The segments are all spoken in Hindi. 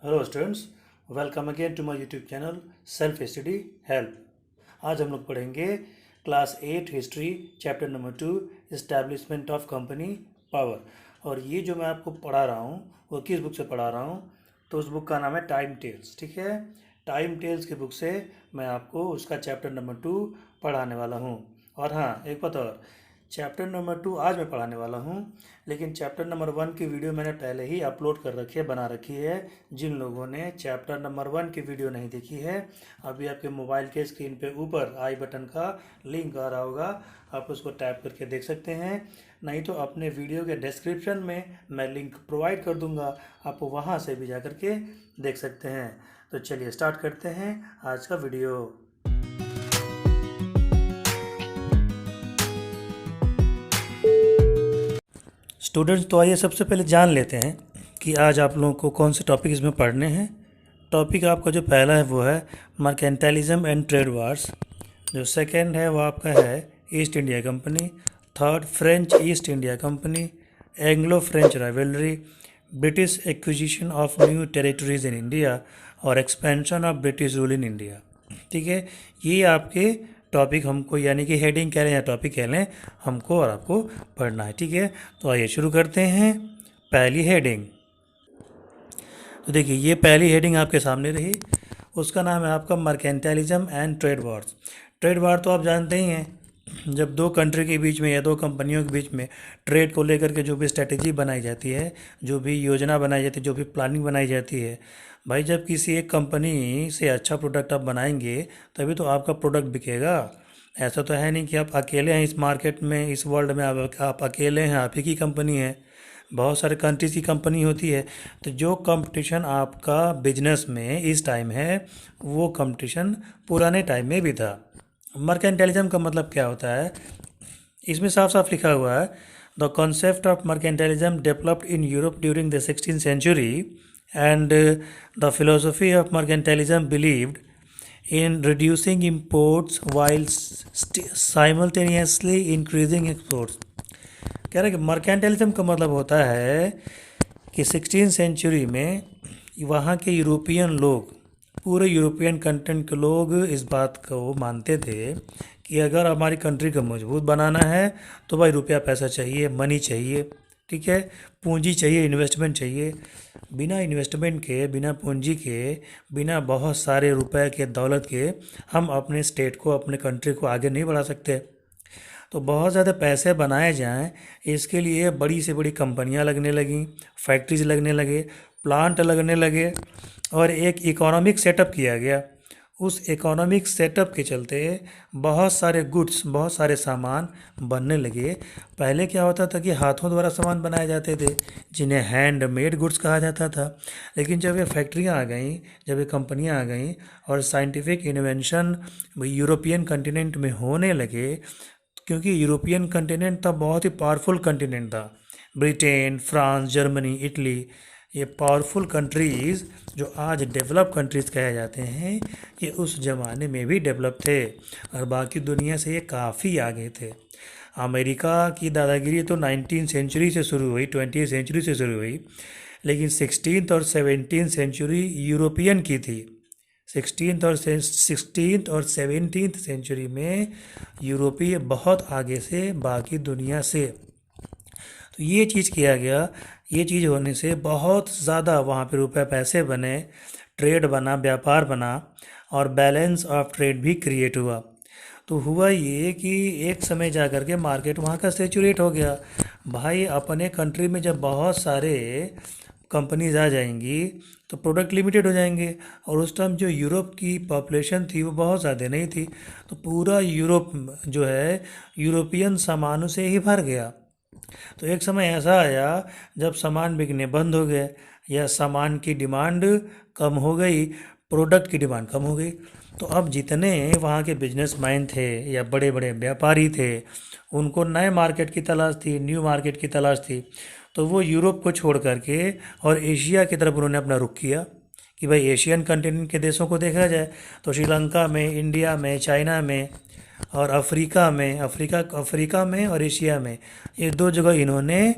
Hello students, welcome again to my YouTube channel self study help. आज हम लोग पढ़ेंगे class 8 history chapter number 2 establishment of company power. और ये जो मैं आपको पढ़ा रहा हूँ वो किस बुक से पढ़ा रहा हूँ, तो उस बुक का नाम है टाइम टेल्स। ठीक है, टाइम टेल्स की बुक से मैं आपको उसका चैप्टर नंबर 2 पढ़ाने वाला हूँ। और हाँ, एक बात और, चैप्टर नंबर 2 आज मैं पढ़ाने वाला हूँ, लेकिन चैप्टर नंबर 1 की वीडियो मैंने पहले ही अपलोड कर रखी है, बना रखी है। जिन लोगों ने चैप्टर नंबर 1 की वीडियो नहीं देखी है, अभी आपके मोबाइल के स्क्रीन पे ऊपर आई बटन का लिंक आ रहा होगा, आप उसको टैप करके देख सकते हैं। नहीं तो अपने वीडियो के डिस्क्रिप्शन में मैं लिंक प्रोवाइड कर दूंगा, आप वहाँ से भी जा कर के देख सकते हैं। तो चलिए स्टार्ट करते हैं आज का वीडियो। स्टूडेंट्स, तो आइए सबसे पहले जान लेते हैं कि आज आप लोगों को कौन से टॉपिक इसमें पढ़ने हैं। टॉपिक आपका जो पहला है वो है मर्केंटाइलिज्म एंड ट्रेड वार्स। जो सेकंड है वो आपका है East India Company. Third, French East India Company. Anglo French rivalry. British acquisition of new territories in India और expansion of British rule in India. ठीक है, ये आपके टॉपिक हमको, यानी कि हेडिंग कह लें या टॉपिक कह लें, हमको और आपको पढ़ना है। ठीक है, तो आइए शुरू करते हैं। पहली हेडिंग, तो देखिए ये पहली हेडिंग आपके सामने रही, उसका नाम है आपका mercantilism and trade wars. Trade war तो आप जानते ही हैं, जब दो कंट्री के बीच में या दो कंपनियों के बीच में ट्रेड को लेकर के जो भी स्ट्रेटेजी बनाई जाती है, जो भी योजना बनाई जाती है, जो भी प्लानिंग बनाई जाती है, भाई जब किसी एक कंपनी से अच्छा प्रोडक्ट आप बनाएंगे तभी तो आपका प्रोडक्ट बिकेगा। ऐसा तो है नहीं कि आप अकेले हैं इस मार्केट में, इस वर्ल्ड में आप अकेले हैं, आप ही की कंपनी है। बहुत सारे कंट्रीज की कंपनी होती है। तो जो कंपटीशन आपका बिजनेस में इस टाइम है, वो कंपटीशन पुराने टाइम में भी था। मर्केंटाइलिज्म का मतलब क्या होता है, इसमें साफ साफ लिखा हुआ है, the concept of mercantilism developed in Europe during the 16th century and the philosophy of mercantilism believed in reducing imports while simultaneously increasing exports। कह रहे हैं कि मर्केंटाइलिज्म का मतलब होता है कि 16th सेंचुरी में वहाँ के यूरोपियन लोग, पूरे यूरोपियन कंट्री के लोग इस बात को मानते थे कि अगर हमारी कंट्री को मजबूत बनाना है तो भाई रुपया पैसा चाहिए, मनी चाहिए। ठीक है, पूंजी चाहिए, इन्वेस्टमेंट चाहिए। बिना इन्वेस्टमेंट के, बिना पूंजी के, बिना बहुत सारे रुपए के, दौलत के हम अपने स्टेट को, अपने कंट्री को आगे नहीं बढ़ा सकते। तो बहुत ज़्यादा पैसे बनाए जाएं, इसके लिए बड़ी से बड़ी कंपनियां लगने लगीं, फैक्ट्रीज लगने लगे, प्लांट लगने लगे और एक इकोनॉमिक सेटअप किया गया। उस इकोनॉमिक सेटअप के चलते बहुत सारे गुड्स, बहुत सारे सामान बनने लगे। पहले क्या होता था कि हाथों द्वारा सामान बनाए जाते थे, जिन्हें हैंडमेड गुड्स कहा जाता था। लेकिन जब ये फैक्ट्रियाँ आ गईं, जब ये कंपनियाँ आ गईं और साइंटिफिक इन्वेंशन यूरोपियन कंटिनेंट में होने लगे, क्योंकि यूरोपियन कंटिनेंट तब बहुत ही पावरफुल कंटिनेंट था। ब्रिटेन, फ्रांस, जर्मनी, इटली, ये पावरफुल कंट्रीज़ जो आज डेवलप कंट्रीज़ कहे जाते हैं, ये उस ज़माने में भी डेवलप थे और बाकी दुनिया से ये काफ़ी आगे थे। अमेरिका की दादागिरी तो 19th सेंचुरी से शुरू हुई, 20th सेंचुरी से शुरू हुई, लेकिन 16th और 17th सेंचुरी यूरोपियन की थी। 16th और 17th सेंचुरी में यूरोपीय बहुत आगे से बाकी दुनिया से। तो ये चीज़ किया गया, ये चीज़ होने से बहुत ज़्यादा वहाँ पे रुपए पैसे बने, ट्रेड बना, व्यापार बना और बैलेंस ऑफ ट्रेड भी क्रिएट हुआ। तो हुआ ये कि एक समय जा कर के मार्केट वहाँ का सेचुरेट हो गया। भाई अपने कंट्री में जब बहुत सारे कंपनीज आ जाएंगी तो प्रोडक्ट लिमिटेड हो जाएंगे, और उस टाइम जो यूरोप की पॉपुलेशन थी वो बहुत ज़्यादा नहीं थी, तो पूरा यूरोप जो है यूरोपियन सामानों से ही भर गया। तो एक समय ऐसा आया जब सामान बिकने बंद हो गए या सामान की डिमांड कम हो गई, प्रोडक्ट की डिमांड कम हो गई। तो अब जितने वहाँ के बिजनेसमैन थे या बड़े बड़े व्यापारी थे, उनको नए मार्केट की तलाश थी, न्यू मार्केट की तलाश थी। तो वो यूरोप को छोड़ करके और एशिया की तरफ उन्होंने अपना रुख किया कि भाई एशियन कंटिनेंट के देशों को देखा जाए तो श्रीलंका में, इंडिया में, चाइना में और अफ्रीका में और एशिया में, ये दो जगह इन्होंने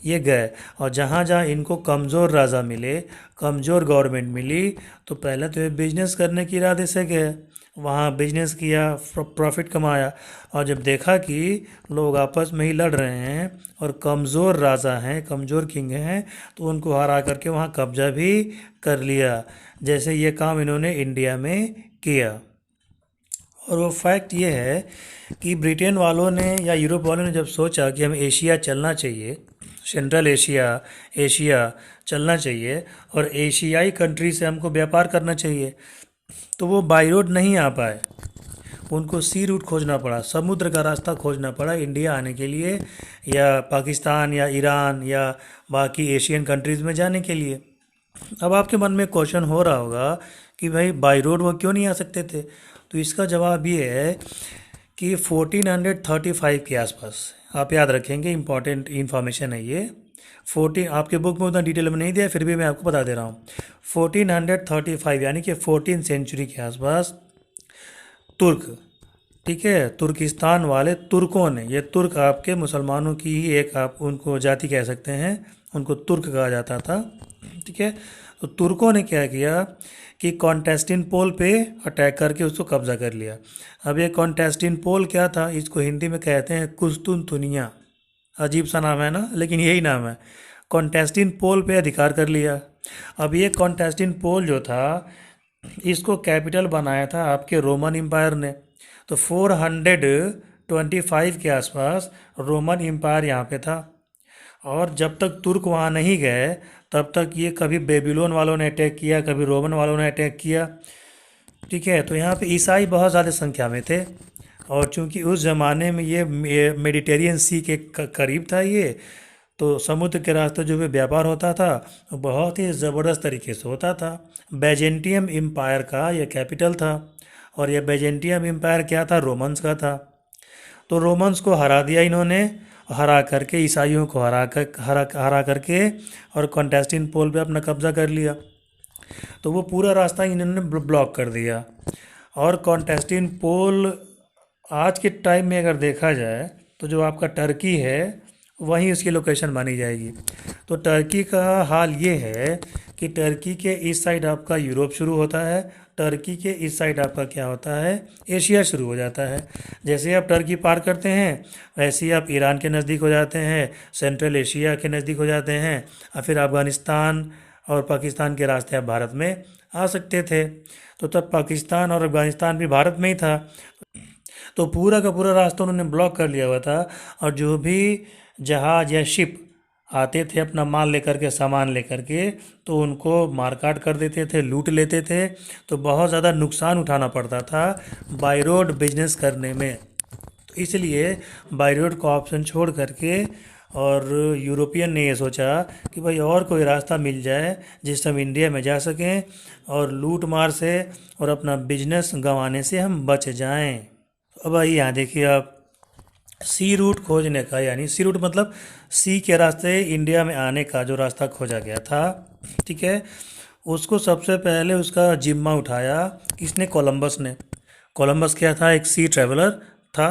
ये गए, और जहाँ जहाँ इनको कमज़ोर राजा मिले, कमज़ोर गवर्नमेंट मिली, तो पहले तो ये बिजनेस करने के इरादे से गए, वहाँ बिजनेस किया, प्रॉफिट कमाया, और जब देखा कि लोग आपस में ही लड़ रहे हैं और कमज़ोर राजा हैं, कमज़ोर किंग हैं, तो उनको हरा करके वहाँ कब्जा भी कर लिया, जैसे ये काम इन्होंने इंडिया में किया। और वो फैक्ट ये है कि ब्रिटेन वालों ने या यूरोप वालों ने जब सोचा कि हमें एशिया चलना चाहिए, सेंट्रल एशिया, एशिया चलना चाहिए और एशियाई कंट्री से हमको व्यापार करना चाहिए, तो वो बाई रोड नहीं आ पाए, उनको सी रूट खोजना पड़ा, समुद्र का रास्ता खोजना पड़ा इंडिया आने के लिए, या पाकिस्तान या ईरान या बाकी एशियन कंट्रीज़ में जाने के लिए। अब आपके मन में क्वेश्चन हो रहा होगा कि भाई बाई रोड वो क्यों नहीं आ सकते थे, तो इसका जवाब ये है कि 1435 के आसपास, आप याद रखेंगे, इम्पॉर्टेंट इन्फॉर्मेशन है ये। 14, आपके बुक में उतना डिटेल में नहीं दिया, फिर भी मैं आपको बता दे रहा हूँ। 1435 यानी कि 14 सेंचुरी के आसपास तुर्क, ठीक है, तुर्किस्तान वाले तुर्कों ने, ये तुर्क आपके मुसलमानों की ही एक, आप उनको जाति कह सकते हैं, उनको तुर्क कहा जाता था, ठीक है। तो तुर्कों ने क्या किया कि कॉन्टेस्टिनपोल पे अटैक करके उसको कब्जा कर लिया। अब ये कॉन्टेस्टिनपोल क्या था, इसको हिंदी में कहते हैं कुस्तुनतुनिया, अजीब सा नाम है ना, लेकिन यही नाम है। कॉन्टेस्टिनपोल पे अधिकार कर लिया। अब ये कॉन्टेस्टिनपोल जो था, इसको कैपिटल बनाया था आपके रोमन एम्पायर ने। तो 425 के आसपास रोमन एम्पायर यहाँ पे था, और जब तक तुर्क वहाँ नहीं गए तब तक ये कभी बेबीलोन वालों ने अटैक किया, कभी रोमन वालों ने अटैक किया, ठीक है। तो यहाँ पे ईसाई बहुत ज़्यादा संख्या में थे, और चूंकि उस ज़माने में ये मेडिटेरियन सी के करीब था ये, तो समुद्र के रास्ते जो भी व्यापार होता था वो बहुत ही ज़बरदस्त तरीके से होता था। बैजेंटियम एम्पायर का ये कैपिटल था, और यह बैजेंटियम एम्पायर क्या था, रोमन्स का था। तो रोमन्स को हरा दिया इन्होंने, हरा करके ईसाइयों को हरा करके और कॉन्टेस्टिनपोल पे अपना कब्जा कर लिया। तो वो पूरा रास्ता इन्होंने ब्लॉक कर दिया। और कॉन्टेस्टिनपोल आज के टाइम में अगर देखा जाए तो जो आपका टर्की है वहीं उसकी लोकेशन मानी जाएगी। तो टर्की का हाल ये है कि टर्की के इस साइड आपका यूरोप शुरू होता है, टर्की के इस साइड आपका क्या होता है, एशिया शुरू हो जाता है। जैसे आप टर्की पार करते हैं वैसे ही आप ईरान के नज़दीक हो जाते हैं, सेंट्रल एशिया के नज़दीक हो जाते हैं, और फिर अफ़गानिस्तान और पाकिस्तान के रास्ते आप भारत में आ सकते थे। तो तब पाकिस्तान और अफ़गानिस्तान भी भारत में ही था, तो पूरा का पूरा रास्ता उन्होंने ब्लॉक कर लिया हुआ था। और जो भी जहाज या शिप आते थे अपना माल लेकर के, सामान लेकर के, तो उनको मारकाट कर देते थे, लूट लेते थे। तो बहुत ज़्यादा नुकसान उठाना पड़ता था बाई रोड बिजनेस करने में। तो इसलिए बाई रोड का ऑप्शन छोड़ करके और यूरोपियन ने ये सोचा कि भाई और कोई रास्ता मिल जाए जिससे हम इंडिया में जा सकें और लूट मार से और अपना बिजनेस गंवाने से हम बच जाएं। अब आइए यहाँ देखिए आप, सी रूट खोजने का, यानी सी रूट मतलब सी के रास्ते इंडिया में आने का जो रास्ता खोजा गया था, ठीक है, उसको सबसे पहले उसका जिम्मा उठाया किसने, कोलंबस ने। कोलंबस क्या था, एक सी ट्रैवलर था।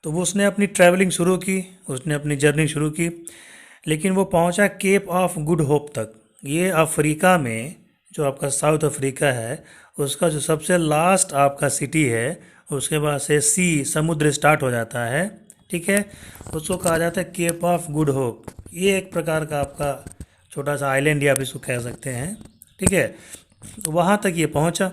तो वो उसने अपनी ट्रैवलिंग शुरू की, उसने अपनी जर्नी शुरू की, लेकिन वो पहुंचा केप ऑफ गुड होप तक। ये अफ्रीका में, जो आपका साउथ अफ्रीका है, उसका जो सबसे लास्ट आपका सिटी है, उसके बाद से सी, समुद्र स्टार्ट हो जाता है, ठीक है, उसको कहा जाता है केप ऑफ गुड होप। ये एक प्रकार का आपका छोटा सा आइलैंड या आप इसको कह सकते हैं, ठीक है। तो वहाँ तक ये पहुँचा,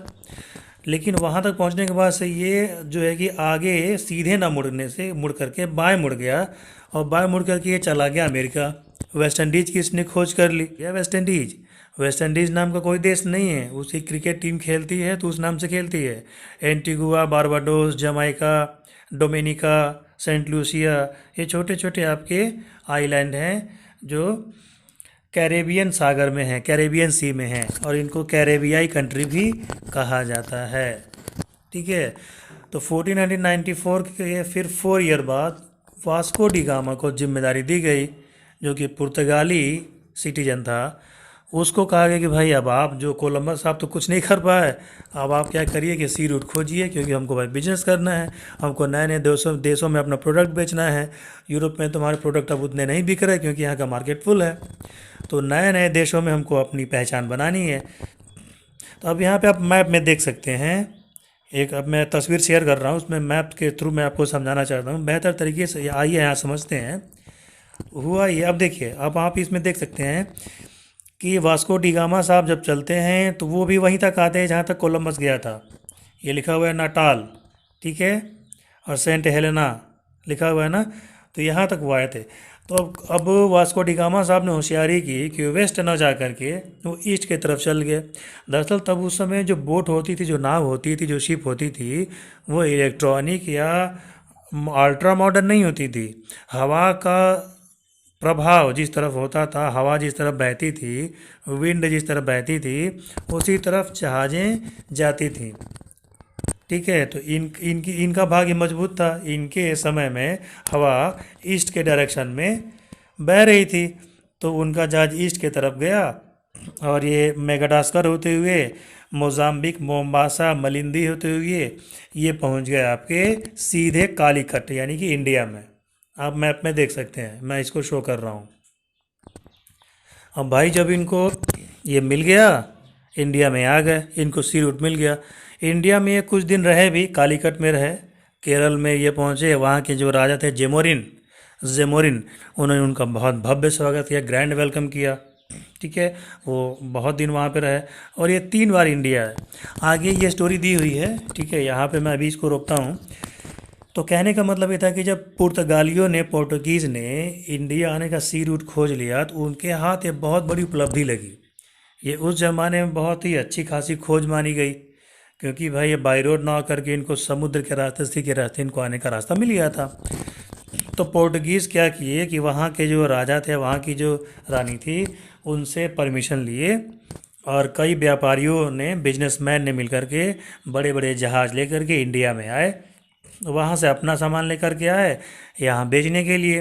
लेकिन वहाँ तक पहुँचने के बाद से ये जो है कि आगे सीधे ना मुड़ने से मुड़ करके बाएं मुड़ गया, और बाएं मुड़ करके ये चला गया अमेरिका। वेस्ट इंडीज़ की इसने खोज कर ली। या वेस्ट इंडीज़, वेस्ट इंडीज़ नाम का कोई देश नहीं है, उसकी क्रिकेट टीम खेलती है तो उस नाम से खेलती है। Antigua, Barbados, Jamaica, Dominica, Saint Lucia, ये छोटे छोटे आपके आइलैंड हैं जो कैरेबियन सागर में हैं, कैरेबियन सी में हैं, और इनको कैरेबियाई कंट्री भी कहा जाता है, ठीक है। तो 1494 के फिर 4 ईयर बाद वास्को डी गामा को जिम्मेदारी दी गई, जो कि पुर्तगाली सिटीजन था। उसको कहा गया कि भाई अब आप जो कोलंबस साहब तो कुछ नहीं कर पाए, अब आप क्या करिए कि सी रूट खोजिए, क्योंकि हमको भाई बिजनेस करना है, हमको नए नए देशों देशों में अपना प्रोडक्ट बेचना है। यूरोप में तुम्हारे प्रोडक्ट अब उतने नहीं बिक रहे क्योंकि यहाँ का मार्केट फुल है, तो नए नए देशों में हमको अपनी पहचान बनानी है। तो अब यहाँ पे आप मैप में देख सकते हैं, एक अब मैं तस्वीर शेयर कर रहा हूँ, उसमें मैप के थ्रू मैं आपको समझाना चाहता हूँ बेहतर तरीके से। आइए यहाँ समझते हैं। हुआ ये, अब देखिए, अब आप इसमें देख सकते हैं कि वास्को डी गामा साहब जब चलते हैं तो वो भी वहीं तक आते हैं जहाँ तक कोलंबस गया था। ये लिखा हुआ है नाटाल, ठीक है, और सेंट हेलेना लिखा हुआ है ना, तो यहाँ तक वो आए थे। तो अब वास्को डी गामा साहब ने होशियारी की कि वेस्ट न जा करके वो ईस्ट की तरफ चल गए। दरअसल तब उस समय जो बोट होती थी, जो नाव होती थी, जो शिप होती थी, वो इलेक्ट्रॉनिक या अल्ट्रा मॉडर्न नहीं होती थी। हवा का प्रभाव जिस तरफ होता था, हवा जिस तरफ बहती थी, विंड जिस तरफ बहती थी, उसी तरफ जहाज़ें जाती थीं, ठीक है। तो इनका भाग्य मजबूत था, इनके समय में हवा ईस्ट के डायरेक्शन में बह रही थी, तो उनका जहाज ईस्ट की तरफ गया और ये मेगाडास्कर होते हुए मोजाम्बिक, मोम्बासा, मलिंदी होते हुए ये पहुंच गए आपके सीधे कालीकट यानी कि इंडिया में। आप मैप में देख सकते हैं, मैं इसको शो कर रहा हूँ। अब भाई जब इनको ये मिल गया, इंडिया में आ गए, इनको सी रूट मिल गया। इंडिया में ये कुछ दिन रहे भी, कालीकट में रहे, केरल में ये पहुँचे। वहाँ के जो राजा थे जेमोरिन, उन्होंने उनका बहुत भव्य स्वागत किया, ग्रैंड वेलकम किया, ठीक है। वो बहुत दिन वहाँ पे रहे और ये 3 बार इंडिया है। आगे ये स्टोरी दी हुई है, ठीक है, यहाँ पे मैं अभी इसको रोकता हूँ। तो कहने का मतलब ये था कि जब पुर्तगालियों ने, पोर्टुगीज़ ने इंडिया आने का सी रूट खोज लिया तो उनके हाथ ये बहुत बड़ी उपलब्धि लगी। ये उस ज़माने में बहुत ही अच्छी खासी खोज मानी गई, क्योंकि भाई ये बाई रोड ना करके इनको समुद्र के रास्ते, सी के रास्ते इनको आने का रास्ता मिल गया था। तो पोर्टुगीज़ क्या किए कि वहाँ के जो राजा थे, वहाँ की जो रानी थी, उनसे परमिशन लिए और कई व्यापारियों ने, बिजनेसमैन ने मिलकर के बड़े बड़े जहाज़ लेकर के इंडिया में आए। वहाँ से अपना सामान लेकर के आए यहाँ बेचने के लिए।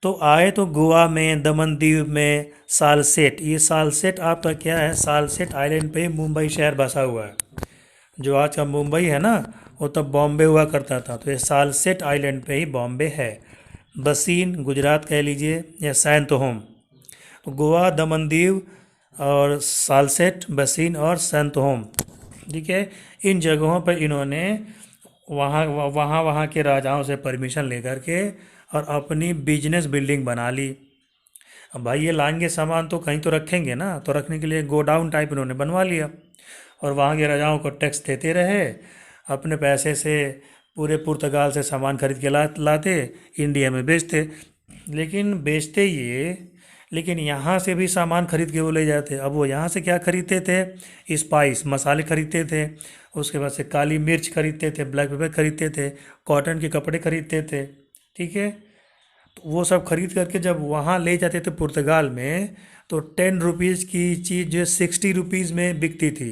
तो आए तो गोवा में, दमन दीव में, सालसेट, ये सालसेट आपका क्या है, सालसेट आइलैंड पे मुंबई शहर बसा हुआ है। जो आज का मुंबई है ना, वो तब बॉम्बे हुआ करता था, तो ये सालसेट आइलैंड पे ही बॉम्बे है। बसीन गुजरात कह लीजिए, या सैंत होम। तो गोवा, दमन दीव और सालसेट, बसीन और सैंत होम, ठीक है, इन जगहों पर इन्होंने वहाँ के राजाओं से परमिशन लेकर के और अपनी बिजनेस बिल्डिंग बना ली। अब भाई ये लाएंगे सामान तो कहीं तो रखेंगे ना, तो रखने के लिए गोडाउन टाइप इन्होंने बनवा लिया और वहाँ के राजाओं को टैक्स देते रहे। अपने पैसे से पूरे पुर्तगाल से सामान खरीद के लाते, इंडिया में बेचते। लेकिन यहाँ से भी सामान खरीद के वो ले जाते। अब वो यहाँ से क्या खरीदते थे, स्पाइस, मसाले खरीदते थे, उसके बाद से काली मिर्च खरीदते थे, ब्लैक पेपर खरीदते थे, कॉटन के कपड़े खरीदते थे, ठीक है। तो वो सब खरीद करके जब वहाँ ले जाते थे पुर्तगाल में, तो 10 रुपीज़ की चीज़ जो 60 रुपीज़ में बिकती थी।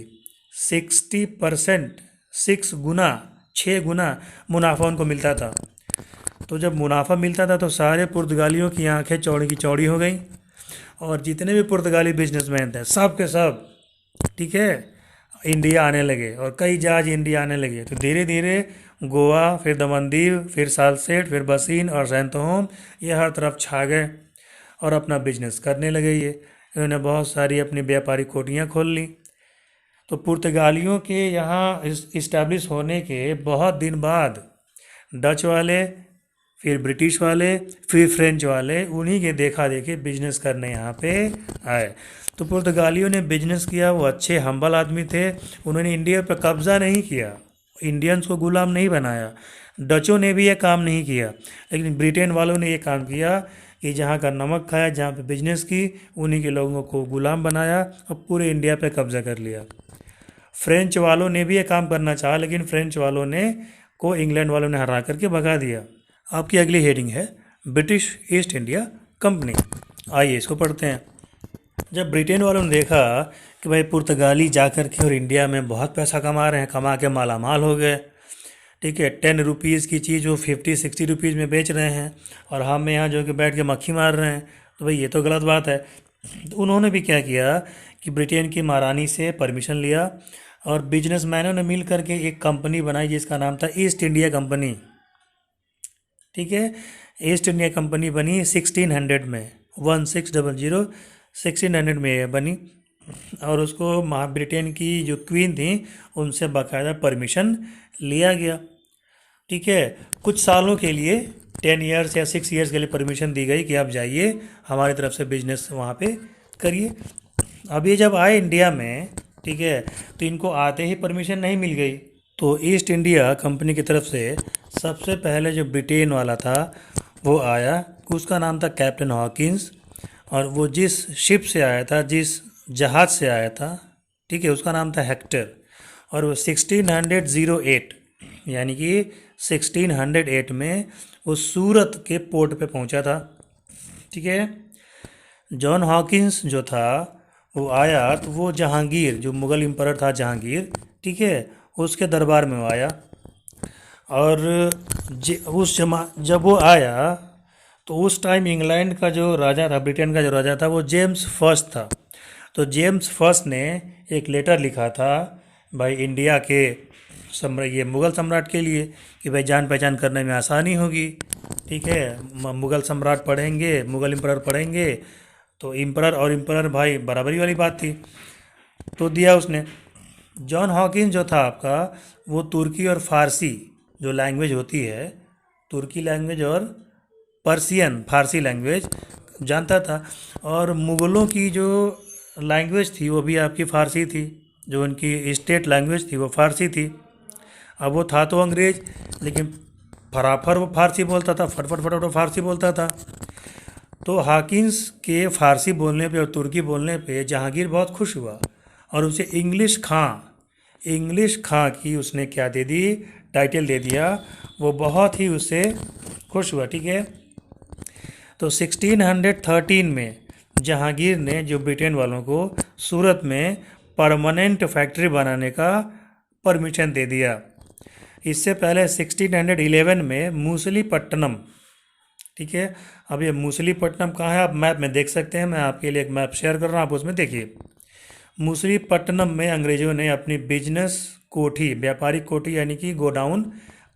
60%, 6 गुना मुनाफा उनको मिलता था। तो जब मुनाफा मिलता था तो सारे पुर्तगालियों की आंखें चौड़ी की चौड़ी हो गई, और जितने भी पुर्तगाली बिजनेसमैन थे सब के सब, ठीक है, इंडिया आने लगे और कई जहाज इंडिया आने लगे। तो धीरे धीरे गोवा, फिर दमन दीव, फिर सालसेट, फिर बसीन और सैंत होम, ये हर तरफ छा गए और अपना बिजनेस करने लगे। ये इन्होंने बहुत सारी अपनी व्यापारिक कोठियाँ खोल ली। तो पुर्तगालियों के यहाँ इस्टेब्लिश होने के बहुत दिन बाद डच वाले, फिर ब्रिटिश वाले, फिर फ्रेंच वाले, उन्हीं के देखा देखे बिजनेस करने यहाँ पे आए। तो पुर्तगालियों ने बिजनेस किया, वो अच्छे हम्बल आदमी थे, उन्होंने इंडिया पर कब्ज़ा नहीं किया, इंडियंस को गुलाम नहीं बनाया। डचों ने भी ये काम नहीं किया, लेकिन ब्रिटेन वालों ने ये काम किया कि जहाँ का नमक खाया, जहाँ पे बिजनेस की, उन्हीं के लोगों को गुलाम बनाया और पूरे इंडिया पे कब्ज़ा कर लिया। फ्रेंच वालों ने भी ये काम करना चाहा, लेकिन फ्रेंच वालों ने को इंग्लैंड वालों ने हरा करके भगा दिया। आपकी अगली हेडिंग है ब्रिटिश ईस्ट इंडिया कंपनी। आइए इसको पढ़ते हैं। जब ब्रिटेन वालों ने देखा कि भाई पुर्तगाली जा कर के और इंडिया में बहुत पैसा कमा रहे हैं, कमा के माला माल हो गए, ठीक है, 10 रुपीज़ की चीज़ वो 50-60 रुपीज़ में बेच रहे हैं और हम यहाँ जो कि बैठ के मक्खी मार रहे हैं, तो भाई ये तो गलत बात है। तो उन्होंने भी क्या किया कि ब्रिटेन की महारानी से परमिशन लिया और बिजनेसमैनों ने मिल करके एक कंपनी बनाई जिसका नाम था ईस्ट इंडिया कंपनी। ठीक है, ईस्ट इंडिया कंपनी बनी 1600 में, 1600 1600 में ये बनी। और उसको ब्रिटेन की जो क्वीन थी उनसे बाकायदा परमिशन लिया गया। ठीक है, कुछ सालों के लिए 10 ईयर्स या 6 ईयर्स के लिए परमिशन दी गई कि आप जाइए हमारी तरफ से बिजनेस वहाँ पे करिए। अब ये जब आए इंडिया में, ठीक है, तो इनको आते ही परमिशन नहीं मिल गई। तो ईस्ट इंडिया कंपनी की तरफ से सबसे पहले जो ब्रिटेन वाला था वो आया, उसका नाम था कैप्टन हॉकिंस। और वो जिस शिप से आया था, जिस जहाज़ से आया था, ठीक है, उसका नाम था हेक्टर। और वो 1608 यानी कि 1608 में वो सूरत के पोर्ट पे पहुंचा था। ठीक है, जॉन हॉकिंस जो था वो आया तो वो जहांगीर, जो मुग़ल एम्परर था जहांगीर, ठीक है, उसके दरबार में वो आया। और जब वो आया तो उस टाइम इंग्लैंड का जो राजा था, ब्रिटेन का जो राजा था, वो जेम्स फर्स्ट था। तो जेम्स फर्स्ट ने एक लेटर लिखा था भाई इंडिया के ये मुग़ल सम्राट के लिए कि भाई जान पहचान करने में आसानी होगी। ठीक है, मुग़ल सम्राट पढ़ेंगे, मुग़ल एम्परर पढ़ेंगे तो एम्परर और एम्परर भाई बराबरी वाली बात थी। तो दिया उसने। जॉन हॉकिंस जो था आपका, वो तुर्की और फ़ारसी जो लैंग्वेज होती है, तुर्की लैंग्वेज और पर्सियन फारसी लैंग्वेज जानता था। और मुग़लों की जो लैंग्वेज थी वो भी आपकी फ़ारसी थी, जो उनकी स्टेट लैंग्वेज थी वो फ़ारसी थी। अब वो था तो अंग्रेज़, लेकिन फराफर वो फ़ारसी बोलता था, फटफट फटफट वो फ़ारसी बोलता था। तो हॉकिंस के फ़ारसी बोलने पे और तुर्की बोलने पे जहांगीर बहुत खुश हुआ और उसे इंग्लिश खां की उसने क्या दे दी, टाइटल दे दिया। वो बहुत ही उससे खुश हुआ। ठीक है, तो 1613 में जहांगीर ने जो ब्रिटेन वालों को सूरत में परमानेंट फैक्ट्री बनाने का परमिशन दे दिया। इससे पहले 1611 में मूसलीपट्टनम, ठीक है, अब ये मूसलीपट्टनम कहाँ है आप मैप में देख सकते हैं, मैं आपके लिए एक मैप शेयर कर रहा हूँ, आप उसमें देखिए। मूसलीपट्टनम में अंग्रेज़ों ने अपनी बिजनेस कोठी, व्यापारिक कोठी यानी कि गोडाउन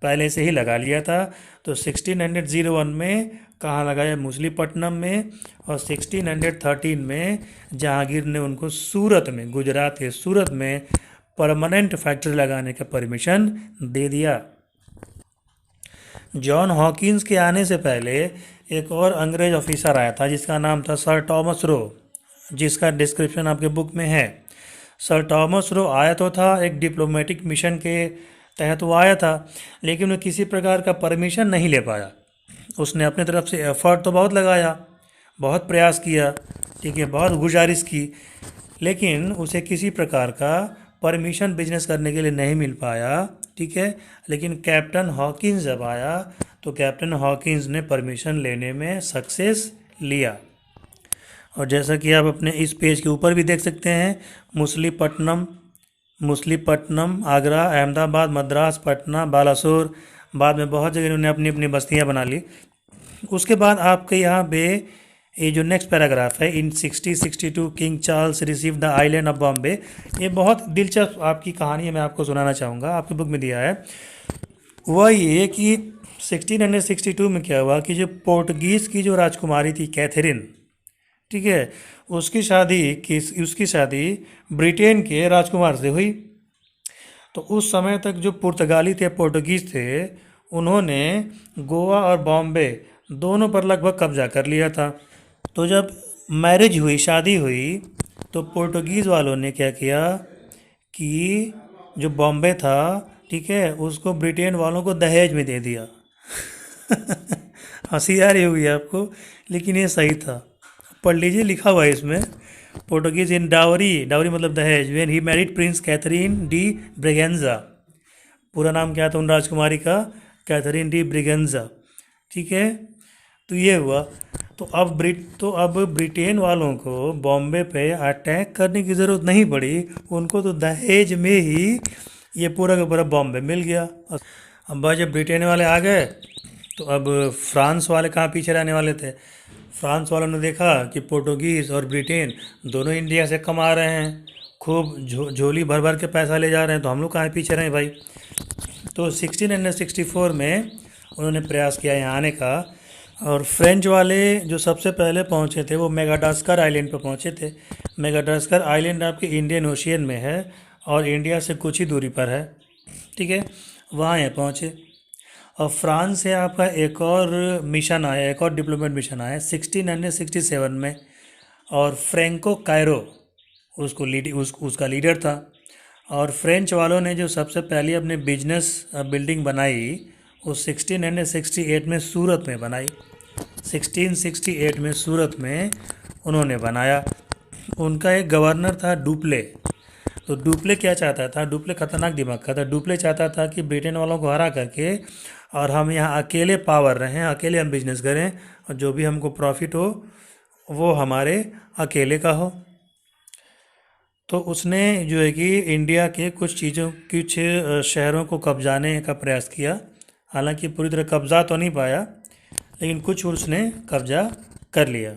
पहले से ही लगा लिया था। तो 1601 में कहाँ लगाया, मूसलीपट्टनम में। और 1613 में जहांगीर ने उनको सूरत में, गुजरात के सूरत में परमानेंट फैक्ट्री लगाने का परमिशन दे दिया। जॉन हॉकिंस के आने से पहले एक और अंग्रेज ऑफिसर आया था जिसका नाम था सर टॉमस रो, जिसका डिस्क्रिप्शन आपके बुक में है। सर टॉमस रो आया तो था एक डिप्लोमेटिक मिशन के तहत वो आया था, लेकिन वो किसी प्रकार का परमिशन नहीं ले पाया। उसने अपने तरफ से एफर्ट तो बहुत लगाया, बहुत प्रयास किया, ठीक है, बहुत गुजारिश की, लेकिन उसे किसी प्रकार का परमिशन बिजनेस करने के लिए नहीं मिल पाया। ठीक है, लेकिन कैप्टन हॉकिंस जब आया तो कैप्टन हॉकिंस ने परमिशन लेने में सक्सेस लिया। और जैसा कि आप अपने इस पेज के ऊपर भी देख सकते हैं, मूसलीपट्टनम, आगरा, अहमदाबाद, मद्रास, पटना, बालासोर, बाद में बहुत जगह इन्होंने अपनी अपनी बस्तियां बना ली। उसके बाद आपके यहाँ पे ये जो नेक्स्ट पैराग्राफ है, इन 1662 king Charles receive the island of Bombay, ये बहुत दिलचस्प आपकी कहानी है, मैं आपको सुनाना चाहूँगा, आपकी बुक में दिया है। वह ये कि 1662 में क्या हुआ कि जो पोर्टुगीज़ की जो राजकुमारी थी कैथरीन, ठीक है, उसकी शादी ब्रिटेन के राजकुमार से हुई। तो उस समय तक जो पुर्तगाली थे, पोर्टुगीज़ थे, उन्होंने गोवा और बॉम्बे दोनों पर लगभग कब्जा कर लिया था। तो जब मैरिज हुई, शादी हुई, तो पोर्टुगीज़ वालों ने क्या किया कि जो बॉम्बे था, ठीक है, उसको ब्रिटेन वालों को दहेज में दे दिया। हंसी आ रही होगी आपको, लेकिन ये सही था। पढ़ लीजिए, लिखा हुआ है इसमें, पोर्टुगीज इन डावरी, डावरी मतलब दहेज, when he married prince Catherine de Braganza. पूरा नाम क्या था उन राजकुमारी का, कैथरीन डी ब्रिगेंजा। ठीक है, तो ये हुआ। तो अब ब्रिटेन वालों को बॉम्बे पे अटैक करने की ज़रूरत नहीं पड़ी, उनको तो दहेज में ही ये पूरा का पूरा बॉम्बे मिल गया। अब भाई जब ब्रिटेन वाले आ गए तो अब फ्रांस वाले कहाँ पीछे रहने वाले थे। फ्रांस वालों ने देखा कि पोर्टुगीज़ और ब्रिटेन दोनों इंडिया से कमा रहे हैं, खूब झोली भर भर के पैसा ले जा रहे हैं, तो हम लोग कहाँ पीछे रहे भाई। तो 1664 में उन्होंने प्रयास किया यहाँ आने का। और फ्रेंच वाले जो सबसे पहले पहुँचे थे वो मेगाडास्कर आइलैंड पर पहुँचे थे। मेगाडास्कर आइलैंड आपके इंडियन ओशियन में है और इंडिया से कुछ ही दूरी पर है, ठीक है। वहाँ ये पहुँचे और फ्रांस से आपका एक और मिशन आया, एक और डिप्लोमेट मिशन आया 1667 में। और फ्रैंको कायरो उसका लीडर था। और फ्रेंच वालों ने जो सबसे पहले अपने बिजनेस बिल्डिंग बनाई वो 1668 में सूरत में बनाई। 1668 में सूरत में उन्होंने बनाया। उनका एक गवर्नर था डुप्ले। तो डुप्ले क्या चाहता था, डुप्ले खतरनाक दिमाग का था। डुप्ले चाहता था कि ब्रिटेन वालों को हरा करके और हम यहाँ अकेले पावर रहें, अकेले हम बिजनेस करें और जो भी हमको प्रॉफिट हो वो हमारे अकेले का हो। तो उसने जो है कि इंडिया के कुछ शहरों को कब्जाने का प्रयास किया। हालांकि पूरी तरह कब्जा तो नहीं पाया, लेकिन कुछ उसने कब्जा कर लिया।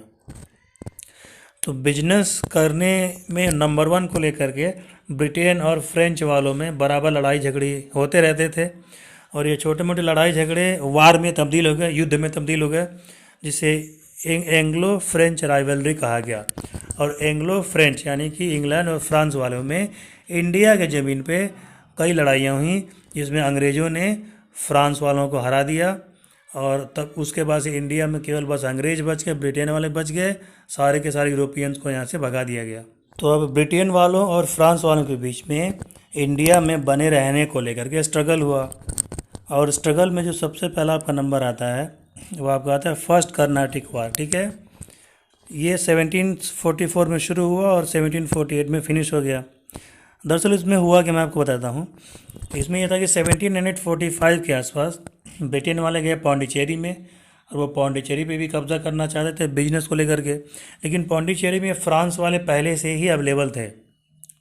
तो बिजनेस करने में नंबर 1 को लेकर के ब्रिटेन और फ्रेंच वालों में बराबर लड़ाई झगड़ी होते रहते थे। और ये छोटे मोटे लड़ाई झगड़े वार में तब्दील हो गए, युद्ध में तब्दील हो गए, जिसे एंग्लो फ्रेंच राइवलरी कहा गया। और एंग्लो फ्रेंच यानी कि इंग्लैंड और फ्रांस वालों में इंडिया के ज़मीन पे कई लड़ाइयाँ हुई, जिसमें अंग्रेज़ों ने फ्रांस वालों को हरा दिया। और तब उसके बाद से इंडिया में केवल बस अंग्रेज़ बच गए, ब्रिटेन वाले बच गए, सारे के सारे यूरोपियंस को यहाँ से भगा दिया गया। तो अब ब्रिटेन वालों और फ्रांस वालों के बीच में इंडिया में बने रहने को लेकर के स्ट्रगल हुआ। और स्ट्रगल में जो सबसे पहला आपका नंबर आता है वो आपका आता है फर्स्ट कर्नाटिक वार, ठीक है। ये 1744 में शुरू हुआ और 1748 में फिनिश हो गया। दरअसल इसमें हुआ कि मैं आपको बताता हूँ। इसमें यह था कि 1745 के आसपास ब्रिटेन वाले गए पौंडीचेरी में और वो पौंडीचेरी पे भी कब्जा करना चाहते थे बिजनेस को लेकर के। लेकिन पौंडीचेरी में फ्रांस वाले पहले से ही अवेलेबल थे,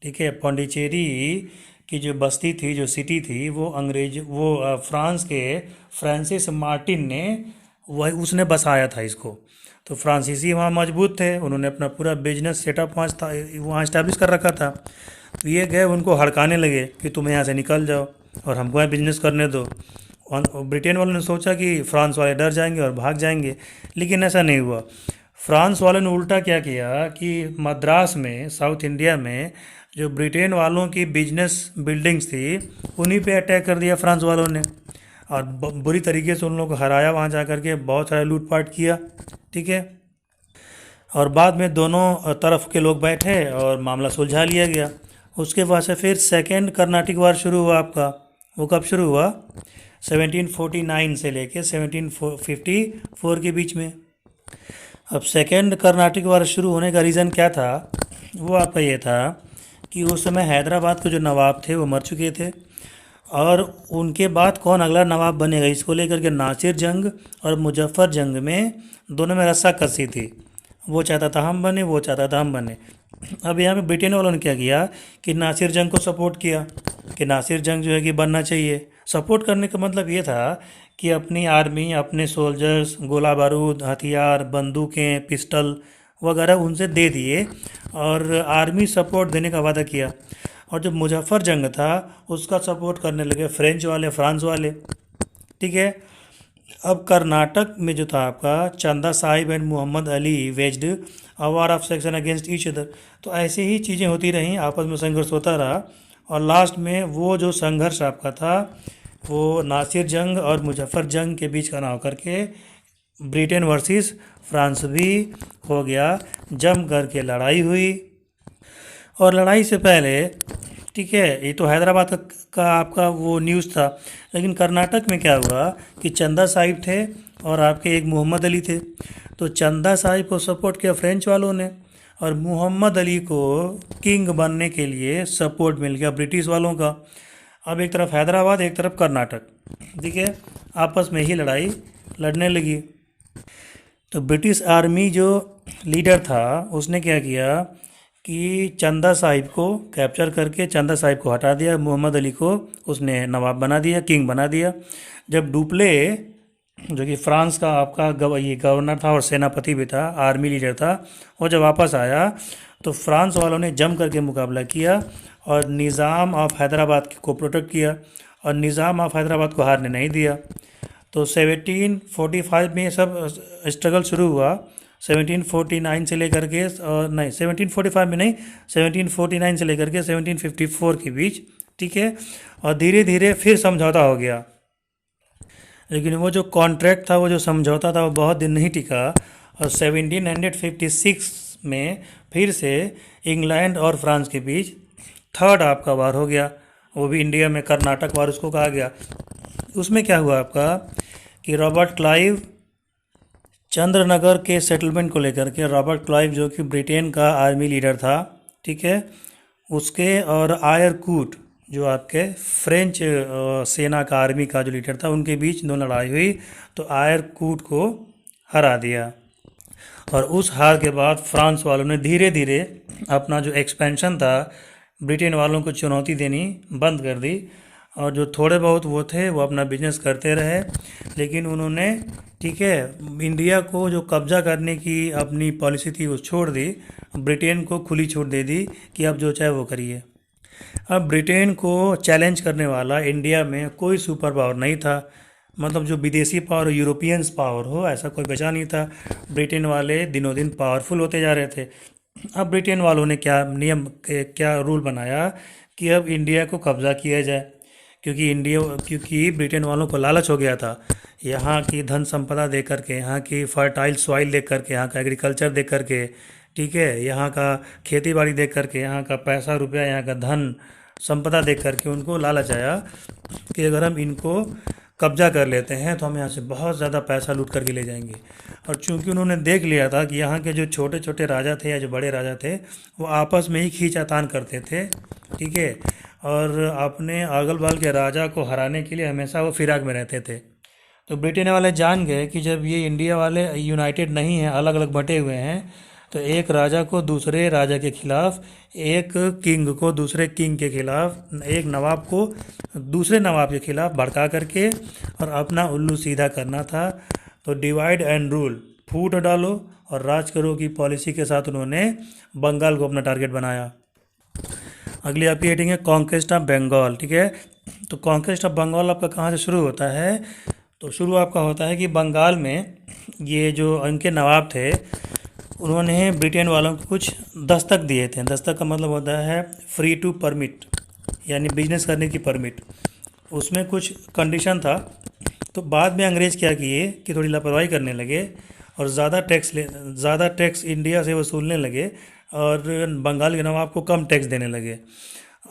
ठीक है। पौंडीचेरी की जो बस्ती थी, जो सिटी थी, वो फ्रांस के फ्रांसिस मार्टिन ने उसने बसाया था इसको। तो फ्रांसीसी वहाँ मजबूत थे, उन्होंने अपना पूरा बिजनेस सेटअप वहाँ इस्टेब्लिश कर रखा था। तो ये गए उनको हड़काने लगे कि तुम यहाँ से निकल जाओ और हमको यहाँ बिजनेस करने दो। ब्रिटेन वालों ने सोचा कि फ्रांस वाले डर जाएंगे और भाग जाएंगे, लेकिन ऐसा नहीं हुआ। फ्रांस वालों ने उल्टा क्या किया कि मद्रास में, साउथ इंडिया में जो ब्रिटेन वालों की बिजनेस बिल्डिंग्स थी उन्हीं पे अटैक कर दिया फ्रांस वालों ने और बुरी तरीके से उन लोगों को हराया। वहाँ जा कर के बहुत सारा लूटपाट किया, ठीक है। और बाद में दोनों तरफ के लोग बैठे और मामला सुलझा लिया गया। उसके बाद से फिर सेकेंड कर्नाटिक वार शुरू हुआ आपका। वो कब शुरू हुआ? 1749 से लेके 1754 के बीच में। अब सेकेंड कर्नाटिक वार शुरू होने का रीज़न क्या था? वो आपका ये था कि उस समय हैदराबाद के जो नवाब थे वो मर चुके थे और उनके बाद कौन अगला नवाब बनेगा, इसको लेकर के नासिर जंग और मुजफ्फर जंग में दोनों में रस्साकसी थी। वो चाहता था हम बने, वो चाहता था हम बने। अब यहाँ पे ब्रिटेन वालों ने क्या किया कि नासिर जंग को सपोर्ट किया कि नासिर जंग जो है कि बनना चाहिए। सपोर्ट करने का मतलब ये था कि अपनी आर्मी, अपने सोल्जर्स, गोला बारूद, हथियार, बंदूकें, पिस्टल वगैरह उनसे दे दिए और आर्मी सपोर्ट देने का वादा किया। और जब मुजफ्फर जंग था उसका सपोर्ट करने लगे फ्रेंच वाले, फ्रांस वाले, ठीक है। अब कर्नाटक में जो था आपका Chanda Sahib and Mohammad Ali waged a war of section against each other. तो ऐसे ही चीज़ें होती रहीं, आपस में संघर्ष होता रहा और लास्ट में वो जो संघर्ष आपका था वो नासिर जंग और मुजफ्फर जंग के बीच का ना होकर के ब्रिटेन वर्सेस फ्रांस भी हो गया। जम करके लड़ाई हुई और लड़ाई से पहले, ठीक है, ये तो हैदराबाद का आपका वो न्यूज़ था, लेकिन कर्नाटक में क्या हुआ कि चंदा साहिब थे और आपके एक मोहम्मद अली थे। तो चंदा साहिब को सपोर्ट किया फ्रेंच वालों ने और मोहम्मद अली को किंग बनने के लिए सपोर्ट मिल गया ब्रिटिश वालों का। अब एक तरफ हैदराबाद, एक तरफ कर्नाटक, ठीक है, आपस में ही लड़ाई लड़ने लगी। तो ब्रिटिश आर्मी जो लीडर था उसने क्या किया कि चंदा साहिब को कैप्चर करके चंदा साहिब को हटा दिया, मोहम्मद अली को उसने नवाब बना दिया, किंग बना दिया। जब डुप्ले जो कि फ्रांस का आपका ये गवर्नर था और सेनापति भी था, आर्मी लीडर था। वो जब वापस आया तो फ्रांस वालों ने जम करके मुकाबला किया और निज़ाम ऑफ हैदराबाद को प्रोटेक्ट किया, और निज़ाम ऑफ हैदराबाद को हारने नहीं दिया। तो 1745 में ये सब स्ट्रगल शुरू हुआ। 1749 से लेकर के नहीं 1745 में नहीं, 1749 से लेकर के 1754 के बीच, ठीक है। और धीरे धीरे फिर समझौता हो गया, लेकिन वो जो कॉन्ट्रैक्ट था, वो जो समझौता था, वो बहुत दिन नहीं टिका। और 1756 में फिर से इंग्लैंड और फ्रांस के बीच थर्ड आपका वार हो गया, वो भी इंडिया में कर्नाटक वार उसको कहा गया। उसमें क्या हुआ आपका कि रॉबर्ट क्लाइव चंद्रनगर के सेटलमेंट को लेकर के, रॉबर्ट क्लाइव जो कि ब्रिटेन का आर्मी लीडर था, ठीक है, उसके और आयर कूट जो आपके फ्रेंच सेना का आर्मी का जो लीडर था, उनके बीच दो लड़ाई हुई। तो आयर कूट को हरा दिया, और उस हार के बाद फ्रांस वालों ने धीरे धीरे अपना जो एक्सपेंशन था, ब्रिटेन वालों को चुनौती देनी बंद कर दी। और जो थोड़े बहुत वो थे वो अपना बिजनेस करते रहे, लेकिन उन्होंने, ठीक है, इंडिया को जो कब्जा करने की अपनी पॉलिसी थी वो छोड़ दी। ब्रिटेन को खुली छूट दे दी कि अब जो चाहे वो करिए। अब ब्रिटेन को चैलेंज करने वाला इंडिया में कोई सुपर पावर नहीं था, मतलब जो विदेशी पावर, यूरोपियंस पावर हो, ऐसा कोई बचा नहीं था। ब्रिटेन वाले दिनों दिन पावरफुल होते जा रहे थे। अब ब्रिटेन वालों ने क्या रूल बनाया कि अब इंडिया को कब्जा किया जाए, क्योंकि ब्रिटेन वालों को लालच हो गया था यहाँ की धन संपदा देख करके, यहाँ की फर्टाइल सॉइल देख करके, यहाँ का एग्रीकल्चर देख करके, ठीक है, यहाँ का खेती बाड़ी देख करके, यहाँ का पैसा रुपया, यहाँ का धन संपदा देख करके उनको लालच आया कि अगर हम इनको कब्जा कर लेते हैं तो हम यहाँ से बहुत ज़्यादा पैसा लूट करके ले जाएंगे। और चूंकि उन्होंने देख लिया था कि यहाँ के जो छोटे छोटे राजा थे या जो बड़े राजा थे, वो आपस में ही खींचातान करते थे, ठीक है, और अपने अगल बगल के राजा को हराने के लिए हमेशा वो फिराक में रहते थे। तो ब्रिटेन वाले जान गए कि जब ये इंडिया वाले यूनाइटेड नहीं हैं, अलग अलग बटे हुए हैं, तो एक राजा को दूसरे राजा के खिलाफ, एक किंग को दूसरे किंग के खिलाफ, एक नवाब को दूसरे नवाब के खिलाफ भड़का करके और अपना उल्लू सीधा करना था। तो डिवाइड एंड रूल, फूट डालो और राज करो की पॉलिसी के साथ उन्होंने बंगाल को अपना टारगेट बनाया। अगली आपकी हेडिंग है कॉन्क्वेस्ट ऑफ बंगाल, ठीक है। तो कॉन्क्वेस्ट ऑफ बंगाल आपका कहाँ से शुरू होता है? तो शुरू आपका होता है कि बंगाल में ये जो उनके नवाब थे, उन्होंने ब्रिटेन वालों को कुछ दस्तक दिए थे। दस्तक का मतलब होता है फ्री टू परमिट, यानी बिजनेस करने की परमिट। उसमें कुछ कंडीशन था। तो बाद में अंग्रेज़ क्या किए कि थोड़ी लापरवाही करने लगे और ज़्यादा टैक्स इंडिया से वसूलने लगे, और बंगाल के नवाब को कम टैक्स देने लगे।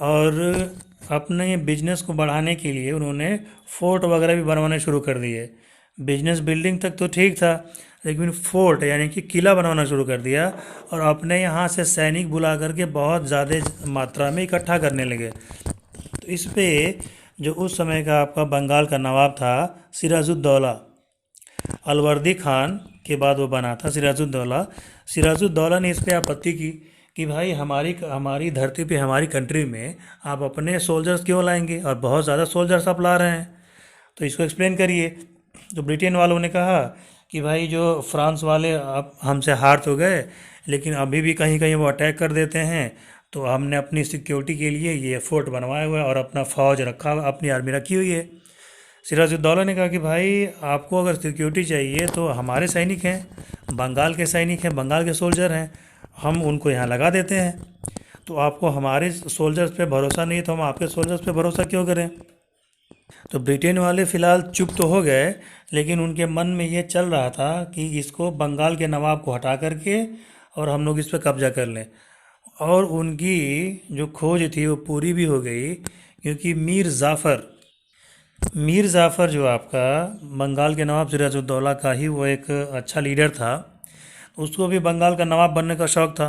और अपने बिजनेस को बढ़ाने के लिए उन्होंने फोर्ट वगैरह भी बनवाने शुरू कर दिए। बिजनेस बिल्डिंग तक तो ठीक था, लेकिन फोर्ट यानी कि किला बनवाना शुरू कर दिया, और अपने यहाँ से सैनिक बुला करके बहुत ज़्यादा मात्रा में इकट्ठा करने लगे। तो इस पे जो उस समय का आपका बंगाल का नवाब था सिराजुद्दौला, अलवर्दी खान के बाद वो बना था सिराजुद्दौला। सिराजुद्दौला ने इस पर आपत्ति की कि भाई हमारी धरती पे, हमारी कंट्री में आप अपने सोल्जर्स क्यों लाएंगे, और बहुत ज़्यादा सोल्जर्स आप ला रहे हैं, तो इसको एक्सप्लेन करिए। तो ब्रिटेन वालों ने कहा कि भाई जो फ्रांस वाले अब हमसे हार तो गए, लेकिन अभी भी कहीं कहीं वो अटैक कर देते हैं, तो हमने अपनी सिक्योरिटी के लिए ये फोर्ट बनवाया हुआ है और अपना फ़ौज रखा, अपनी आर्मी रखी हुई है। सिराजुद्दौला ने कहा कि भाई आपको अगर सिक्योरिटी चाहिए तो हमारे सैनिक हैं, बंगाल के सैनिक हैं, बंगाल के सोल्जर हैं, हम उनको यहाँ लगा देते हैं। तो आपको हमारे सोल्जर्स पे भरोसा नहीं, तो हम आपके सोल्जर्स पे भरोसा क्यों करें? तो ब्रिटेन वाले फ़िलहाल चुप तो हो गए, लेकिन उनके मन में ये चल रहा था कि इसको बंगाल के नवाब को हटा करके और हम लोग इस पर कब्जा कर लें। और उनकी जो खोज थी वो पूरी भी हो गई, क्योंकि मीर जाफ़र जो आपका बंगाल के नवाब सिराजुद्दौला का ही वो एक अच्छा लीडर था, उसको भी बंगाल का नवाब बनने का शौक़ था।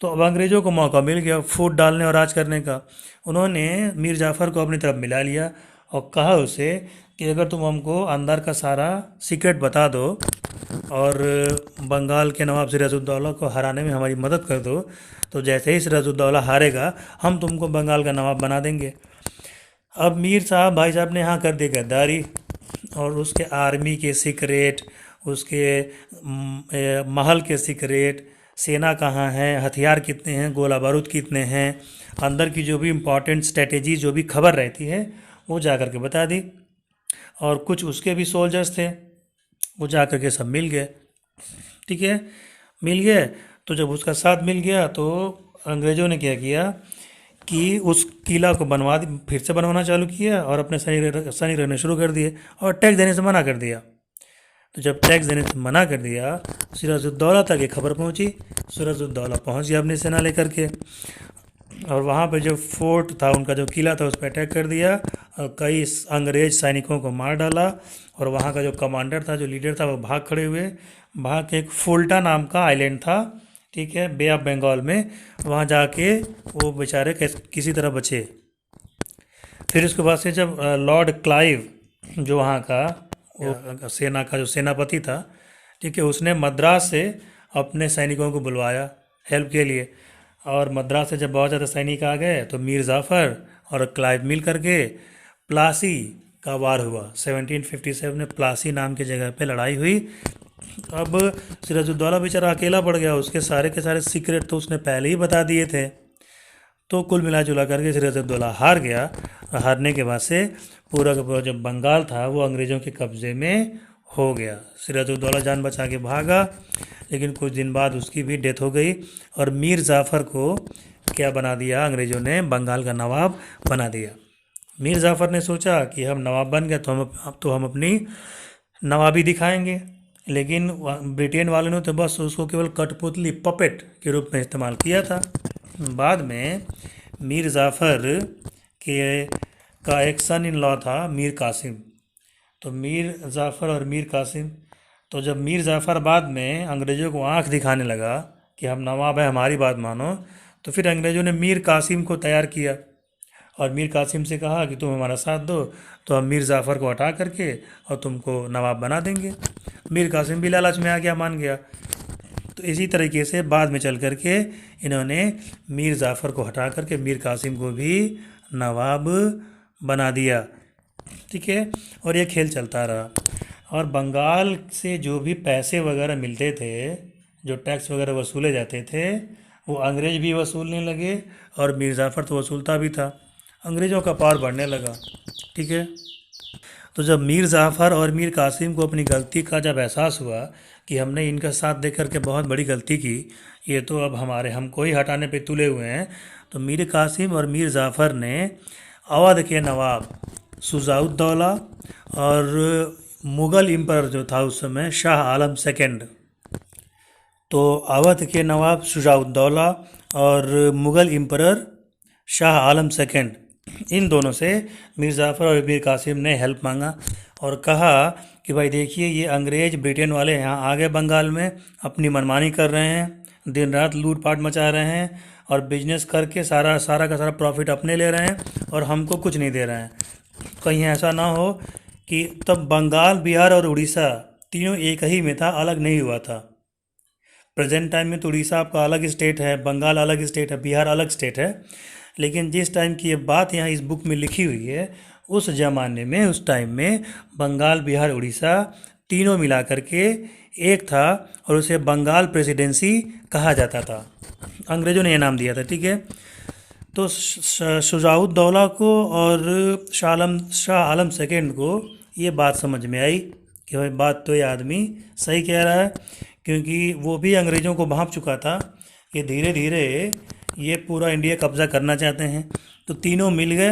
तो अब अंग्रेज़ों को मौका मिल गया फूट डालने और राज करने का। उन्होंने मीर जाफ़र को अपनी तरफ मिला लिया और कहा उसे कि अगर तुम हमको अंदर का सारा सीक्रेट बता दो और बंगाल के नवाब सिराजुद्दौला को हराने में हमारी मदद कर दो, तो जैसे ही सिराजुद्दौला हारेगा हम तुमको बंगाल का नवाब बना देंगे। अब मीर साहब भाई साहब ने यहाँ कर दी गद्दारी, और उसके आर्मी के सीक्रेट, उसके महल के सीक्रेट, सेना कहाँ है, हथियार कितने हैं, गोला बारूद कितने हैं, अंदर की जो भी इम्पोर्टेंट स्ट्रेटेजी जो भी खबर रहती है वो जा कर के बता दी। और कुछ उसके भी सोल्जर्स थे, वो जा कर के सब मिल गए। ठीक है, मिल गए। तो जब उसका साथ मिल गया तो अंग्रेज़ों ने क्या किया कि उस किला को फिर से बनवाना चालू किया और अपने सैनिक रखने शुरू कर दिए और टैक्स देने से मना कर दिया। तो जब टैक्स देने से मना कर दिया, सिराजुद्दौला तक ये खबर पहुंची। सिराजुद्दौला पहुंच गया अपनी सेना लेकर के, और वहाँ पे जो फोर्ट था, उनका जो किला था, उस पर अटैक कर दिया और कई अंग्रेज सैनिकों को मार डाला। और वहाँ का जो कमांडर था, जो लीडर था, वो भाग खड़े हुए। भाग के एक फुल्टा नाम का आइलैंड था, ठीक है, बे ऑफ बंगाल में, वहाँ जाके वो बेचारे किसी तरह बचे। फिर उसके बाद से जब लॉर्ड क्लाइव, जो वहाँ का सेना का जो सेनापति था, ठीक है, उसने मद्रास से अपने सैनिकों को बुलवाया हेल्प के लिए। और मद्रास से जब बहुत ज़्यादा सैनिक आ गए तो मीर जाफ़र और क्लाइव मिल करके प्लासी का वार हुआ। 1757 में प्लासी नाम की जगह पे लड़ाई हुई। अब सिराजुद्दौला बेचारा अकेला पड़ गया, उसके सारे के सारे सीक्रेट तो उसने पहले ही बता दिए थे। तो कुल मिला जुला करके सिराजुद्दौला हार गया। हारने के बाद से पूरा का पूरा जो बंगाल था वो अंग्रेज़ों के कब्ज़े में हो गया। सिराजुद्दौला जान बचा के भागा, लेकिन कुछ दिन बाद उसकी भी डेथ हो गई। और मीर जाफ़र को क्या बना दिया अंग्रेज़ों ने, बंगाल का नवाब बना दिया। मीर जाफ़र ने सोचा कि हम नवाब बन गए तो हम अपनी नवाबी दिखाएंगे। लेकिन ब्रिटेन वालों ने तो बस उसको केवल कठपुतली, पपेट के रूप में इस्तेमाल किया था। बाद में मीर जाफ़र के का एक सन इन लॉ था, मीर कासिम। तो मीर जाफ़र और मीर कासिम, तो जब मीर जाफ़र बाद में अंग्रेज़ों को आंख दिखाने लगा कि हम नवाब है, हमारी बात मानो, तो फिर अंग्रेज़ों ने मीर कासिम को तैयार किया और मीर कासिम से कहा कि तुम हमारा साथ दो तो हम मीर जाफ़र को हटा करके और तुमको नवाब बना देंगे। मीर कासिम भी लालच में आ गया, मान गया। तो इसी तरीके से बाद में चल करके इन्होंने मीर जाफ़र को हटा करके मीर कासिम को भी नवाब बना दिया। ठीक है, और ये खेल चलता रहा। और बंगाल से जो भी पैसे वगैरह मिलते थे, जो टैक्स वगैरह वसूले जाते थे, वो अंग्रेज़ भी वसूलने लगे और मीर जाफ़र तो वसूलता भी था। अंग्रेज़ों का पावर बढ़ने लगा। ठीक है, तो जब मीर जाफ़र और मीर कासिम को अपनी गलती का जब एहसास हुआ कि हमने इनका साथ दे करके बहुत बड़ी गलती की, ये तो अब हमको ही हटाने पे तुले हुए हैं, तो मीर कासिम और मीर जाफ़र ने अवध के नवाब शुजाउद्दौला और मुग़ल एम्पर जो था उस समय, शाह आलम सेकंड, तो अवध के नवाब शुजाउद्दौला और मुग़ल एम्परर शाह आलम सेकंड, इन दोनों से मीर जाफ़र और मीर कासिम ने हेल्प मांगा और कहा कि भाई देखिए, ये अंग्रेज़ ब्रिटेन वाले यहाँ आ गए बंगाल में, अपनी मनमानी कर रहे हैं, दिन रात लूटपाट मचा रहे हैं और बिजनेस करके सारा का सारा प्रॉफिट अपने ले रहे हैं और हमको कुछ नहीं दे रहे हैं। कहीं ऐसा ना हो कि तब बंगाल, बिहार और उड़ीसा तीनों एक ही में था, अलग नहीं हुआ था। प्रेजेंट टाइम में तो उड़ीसा आपका अलग स्टेट है, बंगाल अलग स्टेट है, बिहार अलग स्टेट है। लेकिन जिस टाइम की ये बात यहाँ इस बुक में लिखी हुई है, उस ज़माने में, उस टाइम में बंगाल, बिहार, उड़ीसा तीनों मिला करके एक था और उसे बंगाल प्रेसिडेंसी कहा जाता था। अंग्रेज़ों ने ये नाम दिया था। ठीक है, तो शुजाउद्दौला को और शाह आलम सेकंड को ये बात समझ में आई कि भाई बात तो ये आदमी सही कह रहा है, क्योंकि वो भी अंग्रेज़ों को भांप चुका था कि धीरे धीरे ये पूरा इंडिया कब्ज़ा करना चाहते हैं। तो तीनों मिल गए